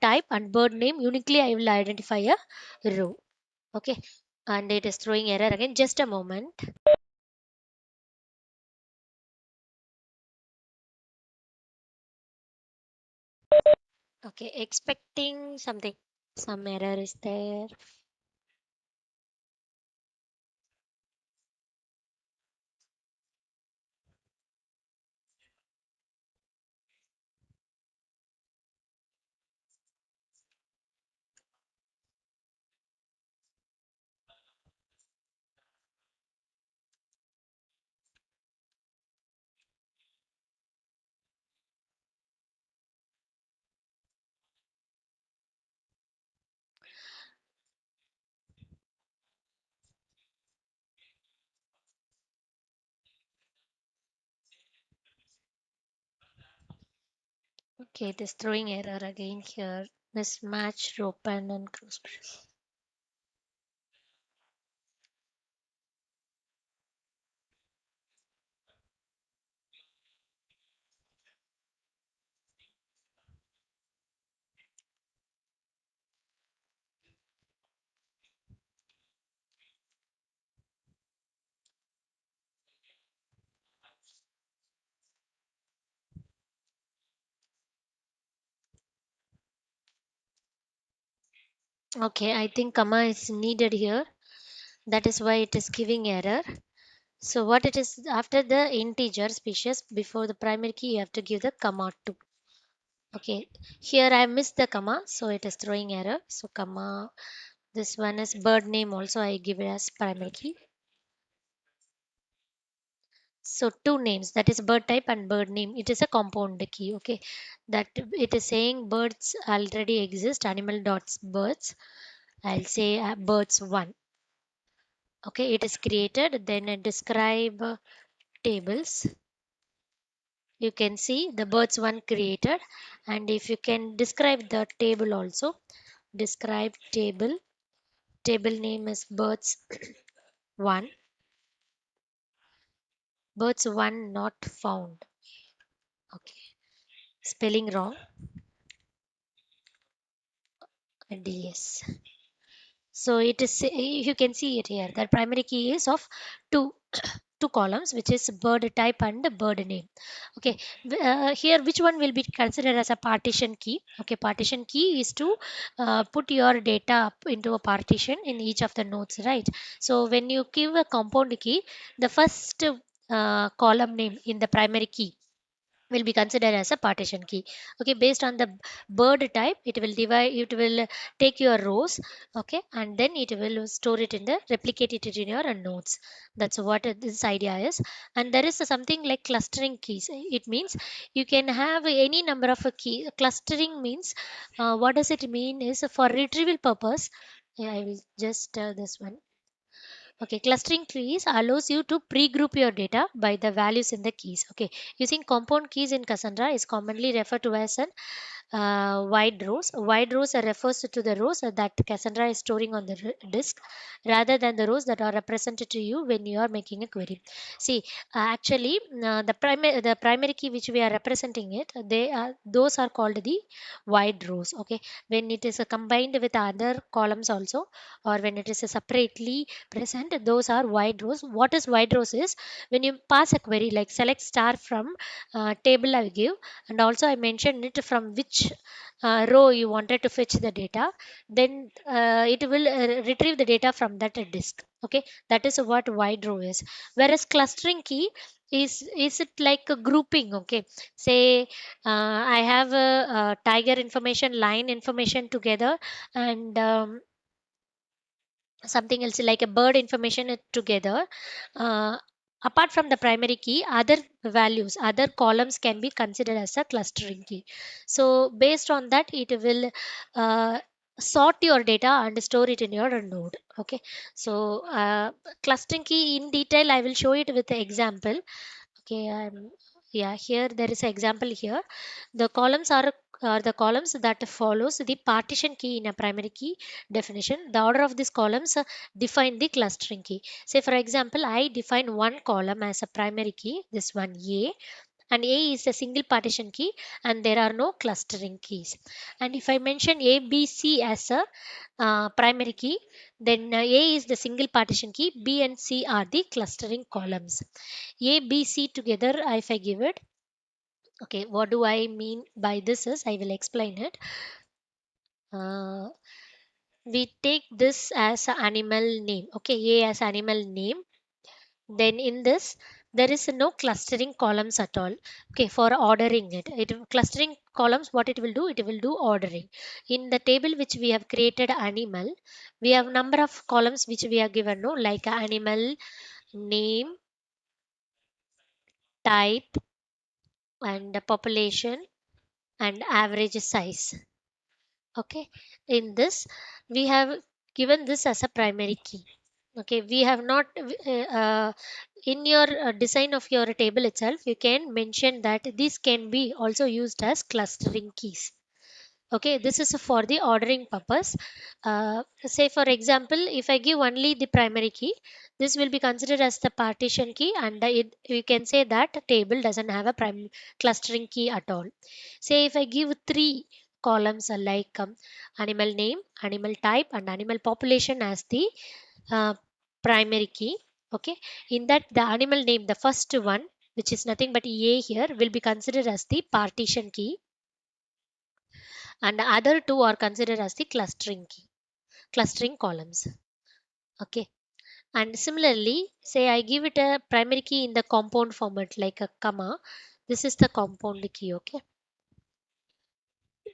type and bird name uniquely I will identify a row. Okay, and it is throwing error again, just a moment. Okay, expecting something, some error is there. Okay, it is throwing error again here, mismatch open and close brace. Okay, I think comma is needed here. That is why it is giving error. So what it is, after the integer species before the primary key, you have to give the comma 2. Okay, here I missed the comma, so it is throwing error. So comma, this one is bird name also I give it as primary key. So two names, that is bird type and bird name. It is a compound key. Okay, that it is saying birds already exist. Animal dots birds. I'll say birds one. Okay, it is created. Then describe tables. You can see the birds one created, and if you can describe the table also, describe table. Table name is birds one. Birds one not found. Okay, spelling wrong. DS. So it is, you can see it here. The primary key is of two two columns, which is bird type and bird name. Okay, here which one will be considered as a partition key? Okay, partition key is to put your data up into a partition in each of the nodes, right? So when you give a compound key, the first column name in the primary key will be considered as a partition key. Okay, based on the bird type, it will divide, it will take your rows. Okay, and then it will store it in the, replicate it in your nodes. That's what this idea is. And there is something like clustering keys. It means you can have any number of a key. Clustering means, what does it mean is, for retrieval purpose. Yeah, I will just this one. Okay, clustering keys allows you to pre-group your data by the values in the keys. Okay, using compound keys in Cassandra is commonly referred to as an wide rows. Wide rows refers to the rows that Cassandra is storing on the disk, rather than the rows that are represented to you when you are making a query. See, actually, the primary key which we are representing it, they are, those are called the wide rows. Okay, when it is combined with other columns also, or when it is separately present, those are wide rows. What is wide rows is, when you pass a query like select star from table I'll give, and also I mentioned it from which row you wanted to fetch the data, then it will retrieve the data from that disk. Okay, that is what wide row is. Whereas clustering key is it like a grouping. Okay, say I have a tiger information, line information together, and something else like a bird information together. uh, Apart from the primary key, other values, other columns can be considered as a clustering key. So based on that, it will uh, sort your data and store it in your node. Okay, so clustering key in detail I will show it with the example. Okay, yeah, here there is an example here. The columns are the columns that follows the partition key in a primary key definition. The order of these columns define the clustering key. Say for example, I define one column as a primary key, this one A, and A is a single partition key, and there are no clustering keys. And if I mention A, B, C as a primary key, then A is the single partition key, B and C are the clustering columns. A, B, C together, if I give it, okay, what do I mean by this is, I will explain it. Uh, we take this as an animal name. Okay, A as animal name. Then in this, there is no clustering columns at all. Okay, for ordering it, clustering columns, what it will do, it will do ordering. In the table which we have created animal, we have number of columns which we are given, no, like animal name, type, and the population, and average size. Okay, in this we have given this as a primary key. Okay, we have not in your design of your table itself, you can mention that these can be also used as clustering keys. Okay, this is for the ordering purpose. Say for example, if I give only the primary key, this will be considered as the partition key, and you can say that table doesn't have a clustering key at all. Say if I give three columns like animal name, animal type, and animal population as the uh, primary key. Okay, in that the animal name, the first one, which is nothing but A here, will be considered as the partition key, and the other two are considered as the clustering key. clustering columns. Okay. And similarly, say I give it a primary key in the compound format like a comma. This is the compound key. Okay.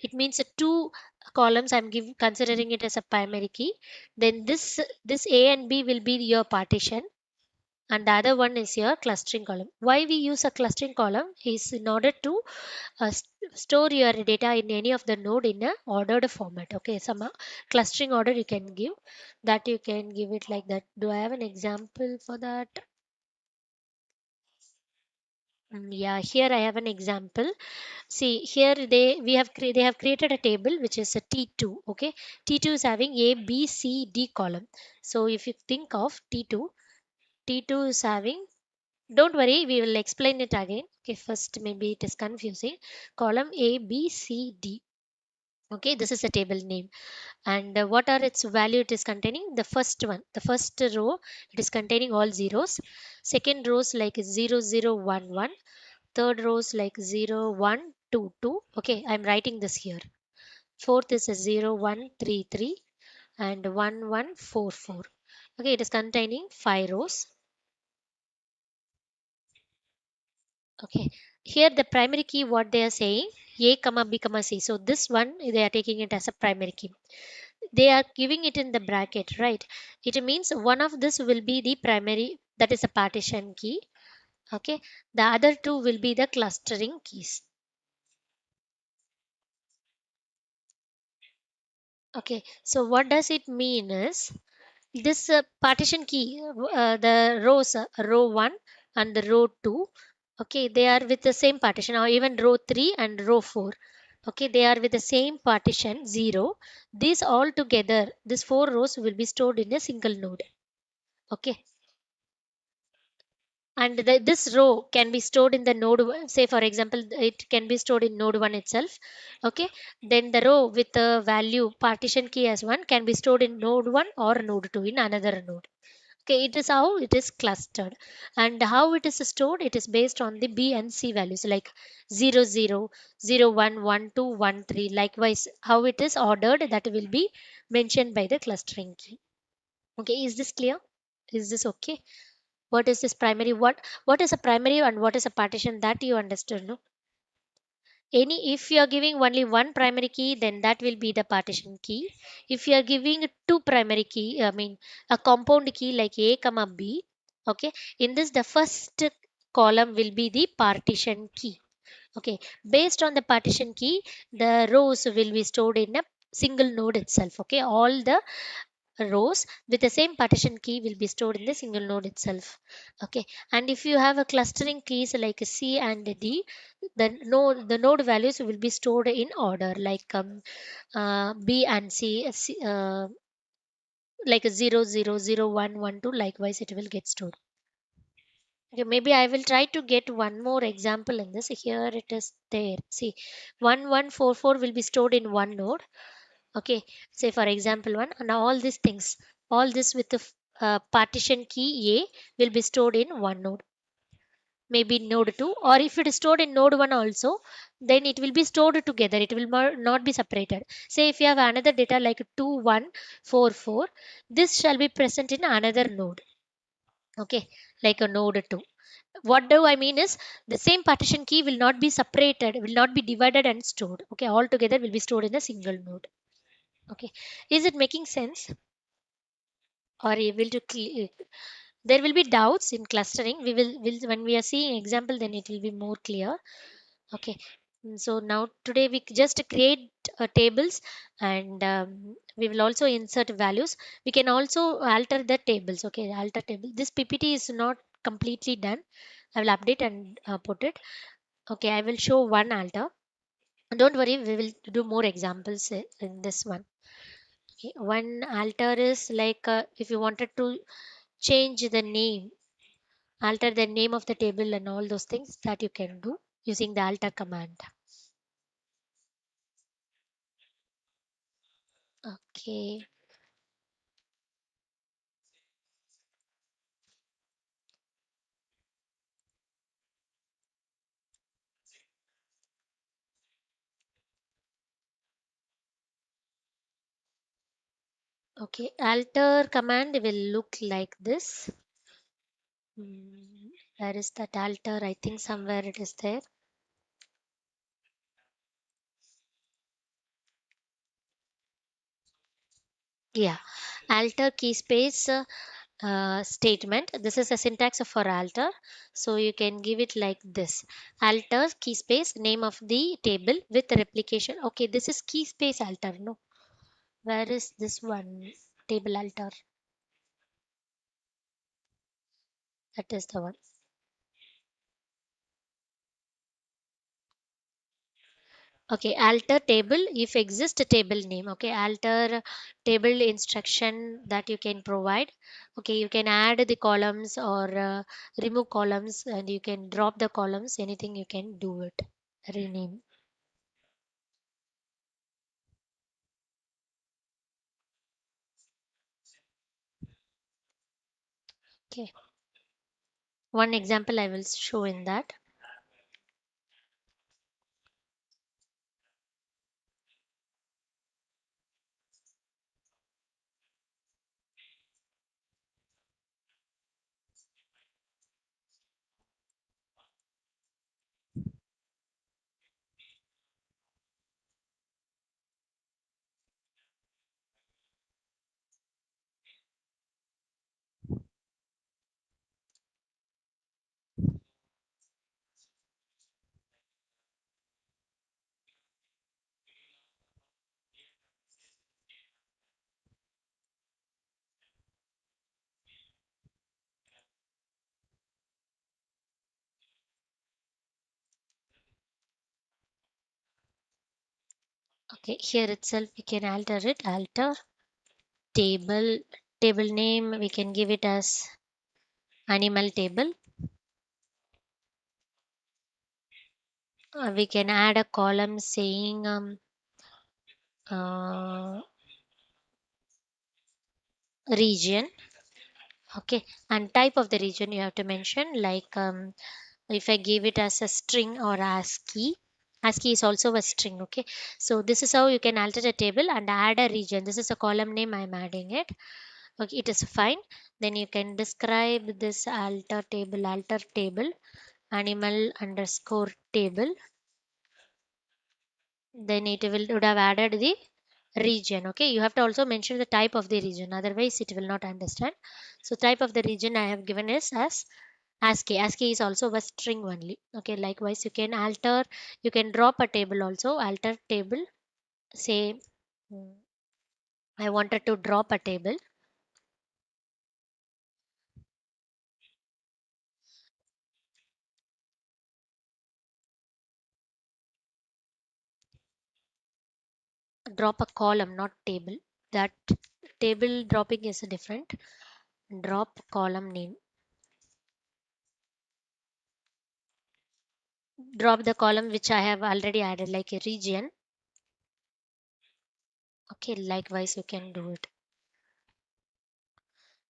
It means two columns I'm considering it as a primary key. Then this A and B will be your partition, and the other one is your clustering column. Why we use a clustering column is in order to store your data in any of the node in a ordered format. Okay, some clustering order you can give, that you can give it like that. Do I have an example for that? Yeah, here I have an example. See here they have created a table which is a T2. Okay, T2 is having A, B, C, D column. So if you think of T2, T2 is having, don't worry, we will explain it again. Okay, first maybe it is confusing. Column A, B, C, D. Okay, this is the table name. And what are its value it is containing? The first one, the first row, it is containing all zeros. Second rows like 0011. Third rows like 0122. Okay, I'm writing this here. Fourth is a 0133 and 1144. Okay, it is containing 5 rows. Okay, here the primary key what they are saying, A comma B comma C. So this one they are taking it as a primary key. They are giving it in the bracket, right? It means one of this will be the primary, that is a partition key. Okay, the other two will be the clustering keys. Okay, so what does it mean is this partition key, the rows, row 1 and the row 2, okay, they are with the same partition, or even row 3 and row 4. Okay, they are with the same partition 0. These all together, these 4 rows will be stored in a single node. Okay, and this row can be stored in the node say for example it can be stored in node 1 itself. Okay, then the row with the value partition key as 1 can be stored in node 1 or node 2 in another node. Okay, it is how it is clustered. And how it is stored, it is based on the B and C values like 00, 01, 12, 13. Likewise, how it is ordered, that will be mentioned by the clustering key. Okay, is this clear? Is this okay? What is this primary? What is a primary and what is a partition, that you understood, no? Any, if you are giving only one primary key, then that will be the partition key. If you are giving two primary key, I mean a compound key like A comma B, okay, in this the first column will be the partition key. Okay, based on the partition key, the rows will be stored in a single node itself. Okay, all the rows with the same partition key will be stored in the single node itself. Okay, and if you have a clustering keys like C and D, the node values will be stored in order like B and C, like 00, 01, 12. Likewise it will get stored. Okay, maybe I will try to get one more example in this. Here it is there. See, 1144 will be stored in one node. Okay, say for example one, and all these things, all this with the partition key A will be stored in one node, maybe node 2, or if it is stored in node 1 also, then it will be stored together, it will not be separated. Say if you have another data like 2144, this shall be present in another node. Okay, like a node 2. What do I mean is the same partition key will not be separated, will not be divided and stored. Okay, all together will be stored in a single node. Okay, is it making sense? Or able to there will be doubts in clustering, will when we are seeing example, then it will be more clear. Okay. So now today we just create tables, and we will also insert values. We can also alter the tables. Okay, alter table, this PPT is not completely done. I will update and put it. Okay, I will show one alter. Don't worry, we will do more examples in this one. Okay, one alter is like if you wanted to change the name, alter the name of the table and all those things, that you can do using the alter command. Okay, Okay, alter command will look like this. Where is that alter? I think somewhere it is there. Yeah, alter key space statement. This is a syntax for alter. So you can give it like this: alter key space name of the table with replication. Okay, this is key space alter. No, where is this one? Table alter. That is the one. Okay, alter table if exist a table name. Okay, alter table instruction that you can provide. Okay, you can add the columns or remove columns, and you can drop the columns. Anything you can do it. Rename. Okay, one example I will show in that. Okay, here itself we can alter it. Alter table. Table name we can give it as animal table. We can add a column saying uh, region. Okay, and type of the region you have to mention, like if I give it as a string or ASCII. ASCII is also a string. Okay, so this is how you can alter a table and add a region. This is a column name I'm adding it. Okay, it is fine. Then you can describe this alter table animal underscore table. Then it will would have added the region. Okay, you have to also mention the type of the region, otherwise it will not understand. So type of the region I have given is as ASCII. ASCII is also a string only. Okay, likewise you can alter, you can drop a table also. Alter table, say mm, I wanted to drop a table. Drop a column, not table. That table dropping is different. Drop column name. Drop the column which I have already added, like a region. Okay, likewise you can do it.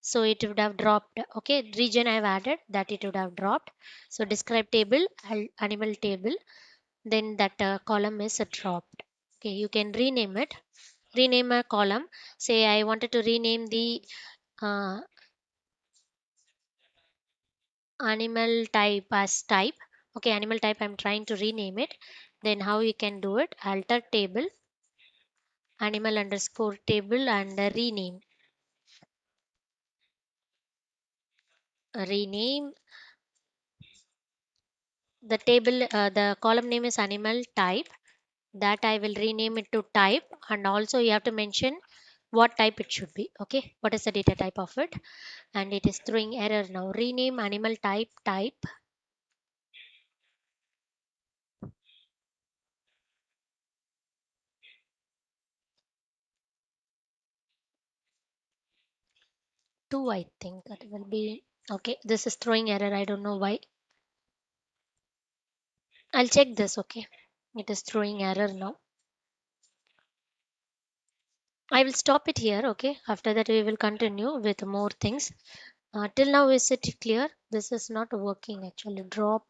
So it would have dropped. Okay, region I have added, that it would have dropped. So describe table, animal table, then that column is dropped. Okay, you can rename it. Rename a column. Say I wanted to rename the uh, animal type as type. Okay, animal type I'm trying to rename it. Then how you can do it: alter table animal underscore table and rename the table. The column name is animal type, that I will rename it to type. And also you have to mention what type it should be. Okay, what is the data type of it? And it is throwing error now. Rename animal type. Two, I think that will be okay. This is throwing error, I don't know why. I'll check this. Okay, it is throwing error now. I will stop it here. Okay, after that we will continue with more things. Till now is it clear? This is not working actually. Drop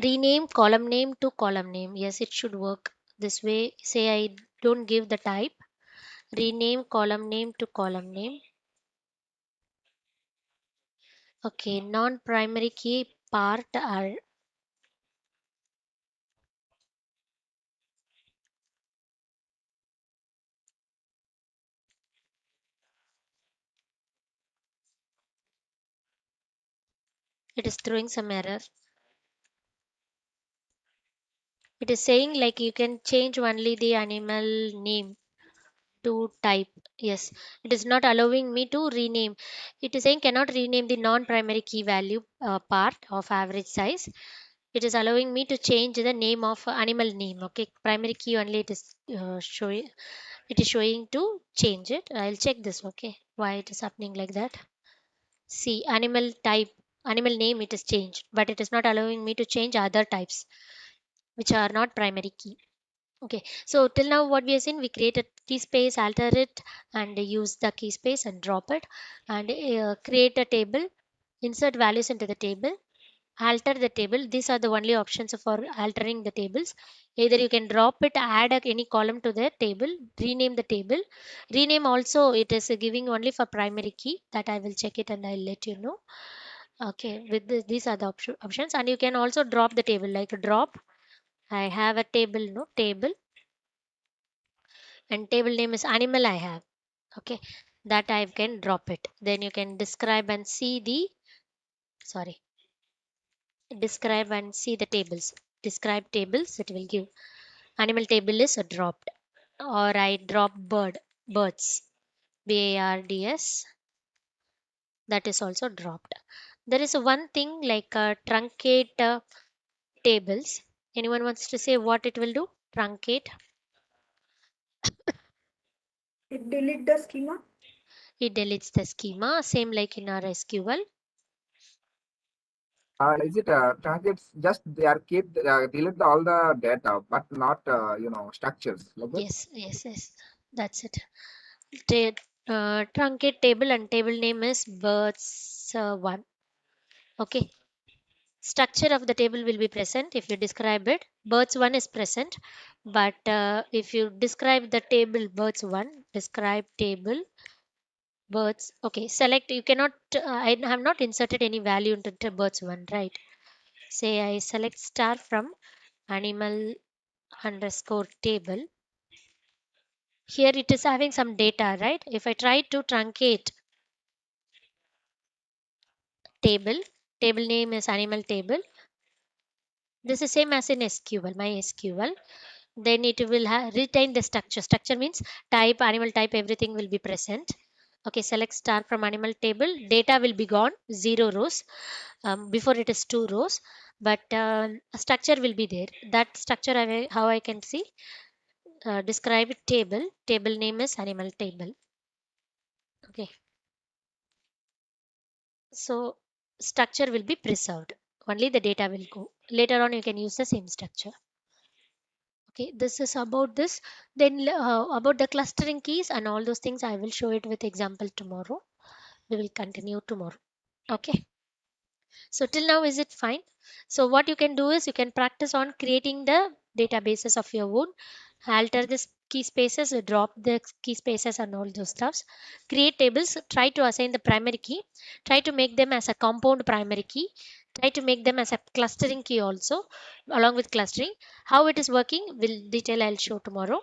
rename column name to column name. Yes, it should work this way. Say I don't give the type. rename column name to column name. Okay, non-primary key part are it is throwing some error. It is saying like you can change only the animal name to type. Yes, it is not allowing me to rename. It is saying cannot rename the non-primary key value part of average size. It is allowing me to change the name of animal name. Okay, primary key only it is showing. It is showing to change it. I'll check this. Okay, why it is happening like that? See, animal type, animal name it is changed, but it is not allowing me to change other types which are not primary key. Okay, so till now what we have seen, we create a key space, alter it, and use the key space and drop it, and create a table, insert values into the table, alter the table. These are the only options for altering the tables. Either you can drop it, add any column to the table, rename the table. Rename also it is giving only for primary key, that I will check it and I'll let you know. Okay, with this, these are the options, and you can also drop the table, like drop. I have a table, no table, and table name is animal I have. Okay, that I can drop it. Then you can describe and see the, sorry, describe and see the tables. Describe tables, it will give animal table is dropped, or I drop birds, bards, that is also dropped. There is one thing like truncate tables. Anyone wants to say what it will do? Truncate. It delete the schema. It deletes the schema, same like in our SQL. Is it targets just they are keep delete all the data, but not structures like that? Yes, yes, yes. That's it. Truncate table and table name is birds one. Okay. Structure of the table will be present if you describe it. Birds one is present, but if you describe the table birds one, describe table birds. Okay. Select. You cannot. I have not inserted any value into the birds one, right? Say I select star from animal underscore table. Here it is having some data, right? If I try to truncate table, table name is animal table. This is same as in SQL, my SQL. Then it will retain the structure. Structure means type, animal type, everything will be present. Okay, select star from animal table. Data will be gone, 0 rows. Before it is 2 rows, but a structure will be there. That structure, how I can see, describe table. Table name is animal table. Okay, so structure will be preserved. Only the data will go. Later on, you can use the same structure. Okay, this is about this. Then about the clustering keys and all those things, I will show it with example tomorrow. We will continue tomorrow. Okay. So till now, is it fine? So what you can do is you can practice on creating the databases of your own, alter the key spaces, drop the key spaces and all those stuffs. Create tables, try to assign the primary key, try to make them as a compound primary key, try to make them as a clustering key also, along with clustering. How it is working, will detail I'll show tomorrow.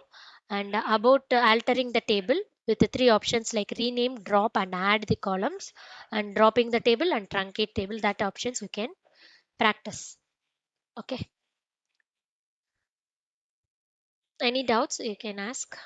And about altering the table with the three options like rename, drop, and add the columns, and dropping the table and truncate table, that options we can practice. Okay, any doubts you can ask.